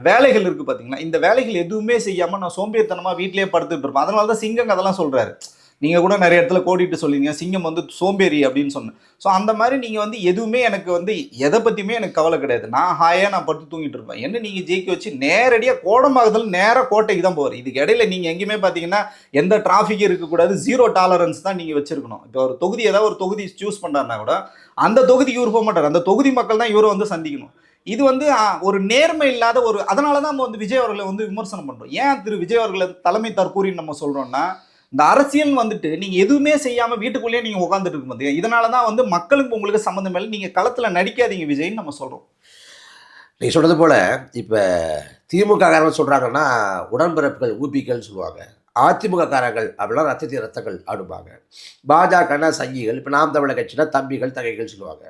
வேலைகள் இருக்குது பார்த்தீங்களா. இந்த வேலைகள் எதுவுமே செய்யாமல் நான் சோம்பேறித்தனமாக வீட்டிலேயே படுத்துட்டு இருப்பேன். அதனால தான் சிங்கம் அதெல்லாம் சொல்கிறாரு. நீங்கள் கூட நிறைய இடத்துல கோடிட்டு சொல்லிங்க சிங்கம் வந்து சோம்பேறி அப்படின்னு சொன்னேன். ஸோ அந்த மாதிரி நீங்கள் வந்து எதுவுமே எனக்கு வந்து எதை பற்றியுமே எனக்கு கவலை கிடையாது. நான் ஹாயாக நான் படுத்து தூங்கிட்டு இருப்பேன். என்ன நீங்கள் ஜெயிக்க வச்சு நேரடியாக கோடம்பாக்கத்தில் நேராக கோட்டைக்கு தான் போவார். இதுக்கு இடையில நீங்கள் எங்கேயுமே பார்த்தீங்கன்னா எந்த டிராஃபிக்கும் இருக்கக்கூடாது, 0 டாலரன்ஸ் தான் நீங்கள் வச்சிருக்கணும். இப்போ ஒரு தொகுதி ஏதாவது ஒரு தொகுதி சூஸ் பண்ணுறாருனா கூட அந்த தொகுதிக்கு இவர் போக மாட்டார், அந்த தொகுதி மக்கள் தான் இவரை வந்து சந்திக்கணும். இது வந்து ஒரு நேர்மை இல்லாத ஒரு, அதனால தான் நம்ம வந்து விஜய் அவர்களை வந்து விமர்சனம் பண்ணுறோம். ஏன் திரு விஜய் அவர்களை தலைமை தற்கூறின்னு நம்ம சொல்கிறோம்னா, இந்த அரசியல் வந்துட்டு நீங்க எதுவுமே செய்யாம வீட்டுக்குள்ளேயே நீங்க உட்காந்துட்டு இருக்க மாட்டீங்க. இதனாலதான் வந்து மக்களுக்கு உங்களுக்கு சம்மந்தம் இல்லை, நீங்க களத்துல நடிக்காதீங்க விஜய்ன்னு நம்ம சொல்றோம். நீங்க சொல்றது போல இப்ப திமுக காரங்க சொல்றாங்கன்னா உடன்பிறப்புகள் ஊபிக்கள்னு சொல்லுவாங்க, அதிமுக காரங்கள் அப்படின்னா ரத்தத்தின் ரத்தங்கள் ஆடுவாங்க, பாஜகனா சங்கிகள், இப்போ நாம் தமிழர் கட்சினா தம்பிகள் தகைகள் சொல்லுவாங்க.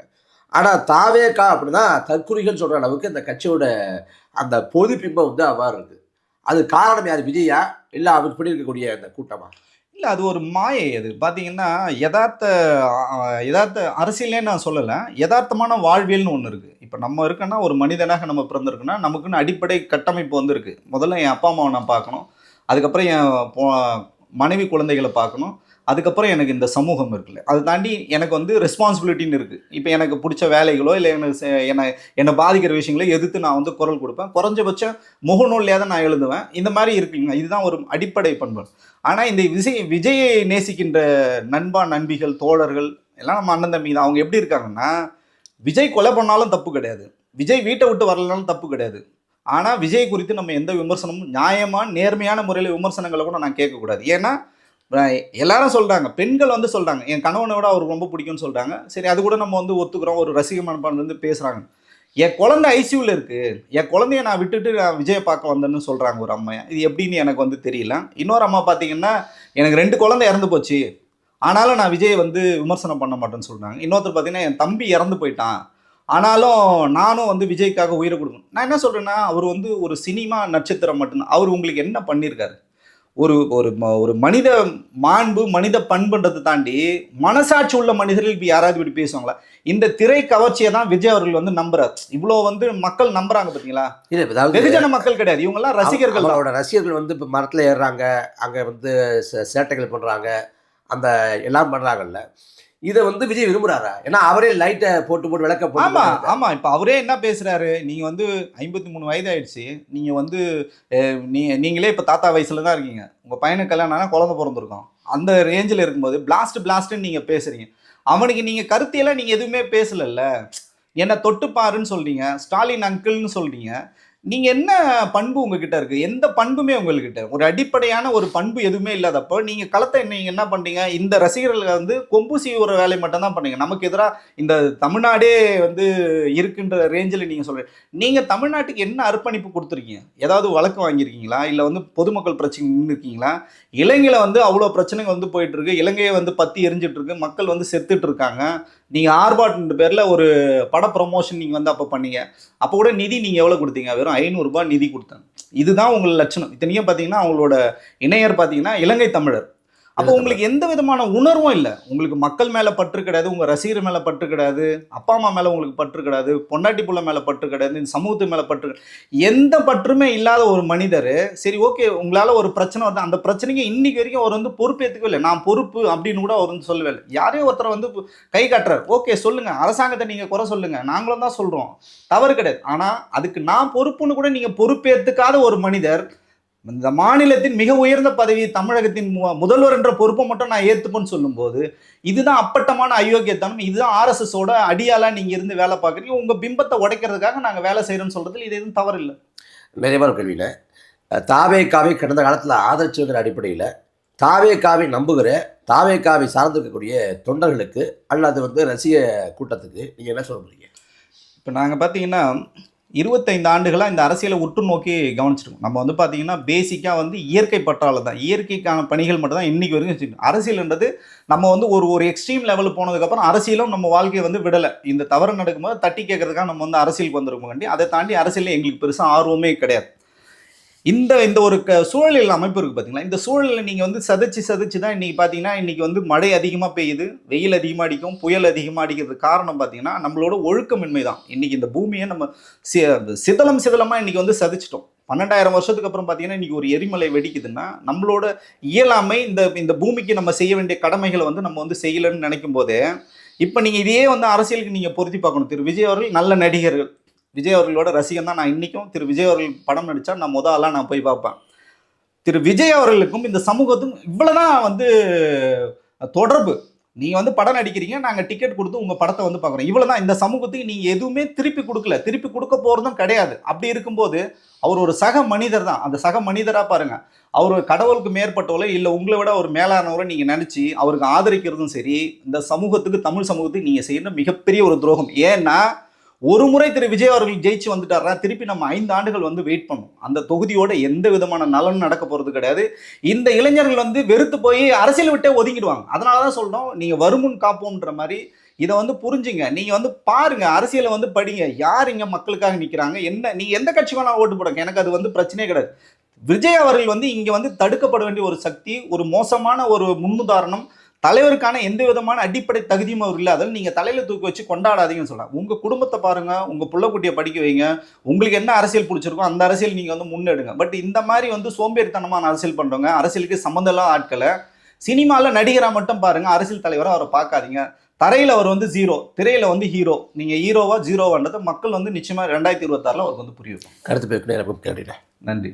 ஆனால் தாவேகா அப்படின்னா தற்குறிகள் சொல்கிற அளவுக்கு இந்த கட்சியோட அந்த பொது பிம்பம் வந்து அவ்வாறு இருக்குது. அது காரணம் யார், விஜயா இல்லை அவருக்கு பிடி இருக்கக்கூடிய அந்த கூட்டமா? இல்லை, அது ஒரு மாயை. அது பார்த்தீங்கன்னா யதார்த்த அரசியலே நான் சொல்லலை, யதார்த்தமான வாழ்வியல்னு ஒன்று இருக்குது. இப்போ நம்ம இருக்கோன்னா, ஒரு மனிதனாக நம்ம பிறந்திருக்குன்னா நமக்குன்னு அடிப்படை கட்டமைப்பு வந்து இருக்குது. முதல்ல என் அப்பா அம்மாவை நான் பார்க்கணும், அதுக்கப்புறம் என் மனைவி குழந்தைகளை பார்க்கணும், அதுக்கப்புறம் எனக்கு இந்த சமூகம் இருக்குல்ல, அதை தாண்டி எனக்கு வந்து ரெஸ்பான்சிபிலிட்டின்னு இருக்குது. இப்போ எனக்கு பிடிச்ச வேலைகளோ இல்லை எனக்கு என்னை பாதிக்கிற விஷயங்களோ எதிர்த்து நான் வந்து குரல் கொடுப்பேன். குறைஞ்சபட்சம் முகநூல்லையாக தான் நான் எழுதுவேன். இந்த மாதிரி இருக்குங்க, இதுதான் ஒரு அடிப்படை பண்பு. ஆனால் இந்த விஜயை நேசிக்கின்ற நண்பா நண்பிகள் தோழர்கள் எல்லாம் நம்ம அண்ணன் தம்பி தான். அவங்க எப்படி இருக்காங்கன்னா, விஜய் கொலை பண்ணாலும் தப்பு கிடையாது, விஜய் வீட்டை விட்டு வரலனாலும் தப்பு கிடையாது. ஆனால் விஜய் குறித்து நம்ம எந்த விமர்சனமும் நியாயமான நேர்மையான முறையில் விமர்சனங்களை கூட நான் கேட்கக்கூடாது. ஏன்னா எல்லாரும் சொல்கிறாங்க, பெண்கள் வந்து சொல்கிறாங்க என் கணவனை விட அவருக்கு ரொம்ப பிடிக்கும்னு சொல்கிறாங்க. சரி, அது கூட நம்ம வந்து ஒத்துக்கிறோம், ஒரு ரசிக மனப்பான்லேருந்து பேசுகிறாங்க. என் குழந்தை ஐசியூவில் இருக்குது, என் குழந்தைய நான் விட்டுட்டு நான் விஜயை பார்க்க வந்தேன்னு சொல்கிறாங்க ஒரு அம்மா. இது எப்படின்னு எனக்கு வந்து தெரியல. இன்னொரு அம்மா பார்த்தீங்கன்னா, எனக்கு 2 குழந்தை இறந்து போச்சு, ஆனாலும் நான் விஜயை வந்து விமர்சனம் பண்ண மாட்டேன்னு சொல்கிறாங்க. இன்னொருத்தர் பார்த்தீங்கன்னா, என் தம்பி இறந்து போயிட்டான், ஆனாலும் நானும் வந்து விஜய்க்காக உயிரை கொடுக்கணும். நான் என்ன சொல்கிறேன்னா, அவர் வந்து ஒரு சினிமா நட்சத்திரம் மட்டும்தான். அவர் உங்களுக்கு என்ன பண்ணியிருக்காரு? ஒரு ஒரு ஒரு மனித மாண்பு மனித பண்புன்றதை தாண்டி மனசாட்சி உள்ள மனிதர்கள் இப்போ யாராவது இப்படி பேசுவாங்களா? இந்த திரை கவர்ச்சியை தான் விஜய் அவர்கள் வந்து நம்புறாரு. இவ்வளோ வந்து மக்கள் நம்புறாங்க பார்த்தீங்களா? வெகுஜன மக்கள் கிடையாது, இவங்கெல்லாம் ரசிகர்கள். அவரோட ரசிகர்கள் வந்து இப்போ மரத்தில் ஏறுறாங்க, அங்கே வந்து சேட்டைகள் பண்ணுறாங்க, அந்த எல்லாம் பண்ணுறாங்கல்ல. இதை வந்து விஜய் விரும்புறாரா? ஏன்னா அவரே லைட்டை போட்டு விளக்க போட்டு. ஆமாம், இப்போ அவரே என்ன பேசுகிறாரு, நீங்கள் வந்து 53 வயது ஆயிடுச்சு, நீங்கள் வந்து நீங்களே இப்போ தாத்தா வயசில் தான் இருக்கீங்க, உங்கள் பையனுக்கு கல்யாணம் ஆனால் குழந்தை பிறந்திருக்கோம், அந்த ரேஞ்சில் இருக்கும்போது பிளாஸ்ட்டுன்னு நீங்கள் பேசுகிறீங்க. அவனுக்கு நீங்கள் கருத்தியெல்லாம் நீங்கள் எதுவுமே பேசலைல்ல. என்னை தொட்டுப்பாருன்னு சொல்கிறீங்க, ஸ்டாலின் அங்கிள்னு சொல்கிறீங்க. நீங்கள் என்ன பண்பு உங்ககிட்ட இருக்குது? எந்த பண்புமே உங்கள்கிட்ட ஒரு அடிப்படையான ஒரு பண்பு எதுவுமே இல்லாதப்போ நீங்கள் களத்தை நீங்கள் என்ன பண்ணுறீங்க? இந்த ரசிகர்களை வந்து கொம்பு சீவுற வேலையை மட்டும்தான் பண்ணுறீங்க. நமக்கு எதிராக இந்த தமிழ்நாடே வந்து இருக்கின்ற ரேஞ்சில் நீங்கள் சொல்கிறீங்க. நீங்கள் தமிழ்நாட்டுக்கு என்ன அர்ப்பணிப்பு கொடுத்துருக்கீங்க? ஏதாவது வழக்கு வாங்கியிருக்கீங்களா? இல்லை வந்து பொதுமக்கள் பிரச்சனை நின்று இருக்கீங்களா? இலங்கையில் வந்து அவ்வளோ பிரச்சனைகள் வந்து போயிட்டுருக்கு, இலங்கையை வந்து பற்றி எரிஞ்சிட்ருக்கு, மக்கள் வந்து செத்துட்டு இருக்காங்க. நீங்கள் ஆர்பாட்ன்ற பேரில் ஒரு பட ப்ரொமோஷன் நீங்கள் வந்து அப்போ பண்ணீங்க, அப்போ கூட நிதி நீங்கள் எவ்வளோ கொடுத்தீங்க? வெறும் 500 ரூபாய் நிதி கொடுத்தாங்க. இதுதான் உங்கள் லட்சணம். இத்தனையும் பார்த்தீங்கன்னா அவங்களோட இணையர் பார்த்தீங்கன்னா இலங்கை தமிழர். அப்போ உங்களுக்கு எந்த விதமான உணர்வும் இல்லை. உங்களுக்கு மக்கள் மேலே பற்று கிடையாது, உங்கள் ரசிகர் மேலே பற்று கிடையாது, அப்பா அம்மா மேலே உங்களுக்கு பற்று கிடையாது, பொண்டாட்டி புள்ள மேலே பற்று கிடையாது, இந்த சமூகத்து மேலே பற்று, எந்த பற்றுமே இல்லாத ஒரு மனிதர், சரி ஓகே உங்களால் ஒரு பிரச்சனை வருது, அந்த பிரச்சனைக்கு இன்னைக்கு வரைக்கும் அவர் வந்து பொறுப்பேற்றுக்கவே இல்லை. நான் பொறுப்பு அப்படின்னு கூட அவர் வந்து சொல்லவே இல்லை. யாரையும் ஒருத்தரை வந்து கை காட்டுறாரு, ஓகே சொல்லுங்கள், அரசாங்கத்தை நீங்கள் குறை சொல்லுங்கள், நாங்களும் தான் சொல்கிறோம், தவறு கிடையாது. ஆனால் அதுக்கு நான் பொறுப்புன்னு கூட நீங்கள் பொறுப்பேற்றுக்காத ஒரு மனிதர், இந்த மாநிலத்தின் மிக உயர்ந்த பதவி தமிழகத்தின் முதல்வர் என்ற பொறுப்பை மட்டும் நான் ஏற்றுப்பேன்னு சொல்லும்போது, இதுதான் அப்பட்டமான அயோக்கியத்தனம். இதுதான் ஆர்எஸ்எஸோட அடியாலா நீங்க இருந்து வேலை பார்க்குறீங்க. உங்க பிம்பத்தை உடைக்கிறதுக்காக நாங்கள் வேலை செய்யறோம்னு சொல்றதுல இது எதுவும் தவறு இல்லை. நிறைவான கேள்வியில் தாவேகாவை கடந்த காலத்தில் ஆதரிச்சுங்கிற அடிப்படையில் தாவேகாவை நம்புகிற தாவேகாவை சார்ந்திருக்கக்கூடிய தொண்டர்களுக்கு அல்லது வந்து ரசிக கூட்டத்துக்கு நீங்கள் என்ன சொல்ல முடியுங்க? இப்போ நாங்கள் பார்த்தீங்கன்னா 25 ஆண்டுகளாக இந்த அரசியலை உற்று நோக்கி கவனிச்சிருக்கோம். நம்ம வந்து பார்த்தீங்கன்னா பேசிக்காக வந்து இயற்கை பற்றால தான், இயற்கைக்கான பணிகள் மட்டும் தான் இன்றைக்கி வரைக்கும் வச்சுக்கணும். அரசியல்ன்றது நம்ம வந்து ஒரு எக்ஸ்ட்ரீம் லெவல் போனதுக்கப்புறம் அரசியலும் நம்ம வாழ்க்கையை வந்து விடலை. இந்த தவறு நடக்கும்போது தட்டி கேட்கறதுக்காக நம்ம வந்து அரசியலுக்கு வந்துருக்கோம். அதை தாண்டி அரசியலில் எங்களுக்கு பெருசாக ஆர்வமே கிடையாது. இந்த ஒரு சூழலில் அமைப்பு இருக்குது பார்த்தீங்களா, இந்த சூழலில் நீங்கள் வந்து சதைச்சு தான் இன்றைக்கி பார்த்தீங்கன்னா, இன்றைக்கி வந்து மழை அதிகமாக பெய்யுது, வெயில் அதிகமாக அடிக்கும், புயல் அதிகமாக அடிக்கிறதுக்கு காரணம் பார்த்தீங்கன்னா நம்மளோட ஒழுக்கமின்மை தான். இன்றைக்கி இந்த பூமியை நம்ம சிதலமாக இன்றைக்கி வந்து சதைச்சிட்டோம். 12,000 வருஷத்துக்கு அப்புறம் பார்த்தீங்கன்னா இன்றைக்கி ஒரு எரிமலை வெடிக்குதுன்னா நம்மளோட இயலாமை இந்த பூமிக்கு நம்ம செய்ய வேண்டிய கடமைகளை வந்து நம்ம வந்து செய்யலைன்னு நினைக்கும் போதே, இப்போ நீங்கள் இதையே வந்து அரசியலுக்கு நீங்கள் பொருத்தி பார்க்கணும். திரு விஜய் அவர்கள் நல்ல நடிகர்கள், விஜய் அவர்களோட ரசிகன் தான் நான். இன்றைக்கும் திரு விஜய் அவர்கள் படம் நடித்தா நான் ஆளாக நான் போய் பார்ப்பேன். திரு விஜய் அவர்களுக்கும் இந்த சமூகத்துக்கும் இவ்வளோதான் வந்து தொடர்பு. நீங்கள் வந்து படம் நடிக்கிறீங்க, நாங்கள் டிக்கெட் கொடுத்து உங்கள் படத்தை வந்து பார்க்குறோம், இவ்வளோதான். இந்த சமூகத்துக்கு நீங்கள் எதுவுமே திருப்பி கொடுக்கல, திருப்பி கொடுக்க போகிறதும் கிடையாது. அப்படி இருக்கும்போது அவர் ஒரு சக மனிதர் தான். அந்த சக மனிதராக பாருங்கள், அவர் கடவுளுக்கு மேற்பட்டவளோ இல்லை உங்களை விட ஒரு மேலானவரை நீங்கள் நினச்சி அவருக்கு ஆதரிக்கிறதும் சரி, இந்த சமூகத்துக்கு, தமிழ் சமூகத்துக்கு நீங்கள் செய்யற மிகப்பெரிய ஒரு துரோகம். ஏன்னா ஒரு முறை திரு விஜய் அவர்கள் ஜெயிச்சு வந்துட்டாரா, திருப்பி நம்ம 5 ஆண்டுகள் வந்து வெயிட் பண்ணும். அந்த தொகுதியோட எந்த விதமான நலனும் நடக்க போகிறது கிடையாது. இந்த இளைஞர்கள் வந்து வெறுத்து போய் அரசியல் விட்டே ஒதுங்கிடுவாங்க. அதனால தான் சொல்கிறோம், நீங்கள் வருமுன் காப்போம்ன்ற மாதிரி இதை வந்து புரிஞ்சுங்க. நீங்கள் வந்து பாருங்கள், அரசியலை வந்து படிங்க. யார் இங்கே மக்களுக்காக நிற்கிறாங்க, என்ன நீங்கள் எந்த கட்சி வேணாலும் ஓட்டு போடுங்க, எனக்கு அது வந்து பிரச்சனையே கிடையாது. விஜய் அவர்கள் வந்து இங்கே வந்து தடுக்கப்பட வேண்டிய ஒரு சக்தி, ஒரு மோசமான ஒரு முன்னுதாரணம், தலைவருக்கான எந்த விதமான அடிப்படை தகுதியும் அவர் இல்லாத நீங்கள் தலையில தூக்கி வச்சு கொண்டாடாதீங்கன்னு சொல்கிறேன். உங்கள் குடும்பத்தை பாருங்கள், உங்கள் புள்ளக்குட்டியை படிக்க வைங்க, உங்களுக்கு என்ன அரசியல் பிடிச்சிருக்கோ அந்த அரசியல் நீங்கள் வந்து முன்னெடுங்க. பட் இந்த மாதிரி வந்து சோம்பேறித்தனமான அரசியல் பண்ணுறவங்க, அரசியலுக்கு சம்மந்தம் இல்லாத ஆட்களை சினிமாவில் நடிகராக மட்டும் பாருங்கள், அரசியல் தலைவராக அவரை பார்க்காதீங்க. தரையில் அவர் வந்து ஜீரோ, திரையில் வந்து ஹீரோ. நீங்கள் ஹீரோவா ஜீரோவான்றது மக்கள் வந்து நிச்சயமாக 2026 அவருக்கு வந்து புரியும். கருத்து பேருக்கு நேரம் கேட்டுட்டேன். நன்றி.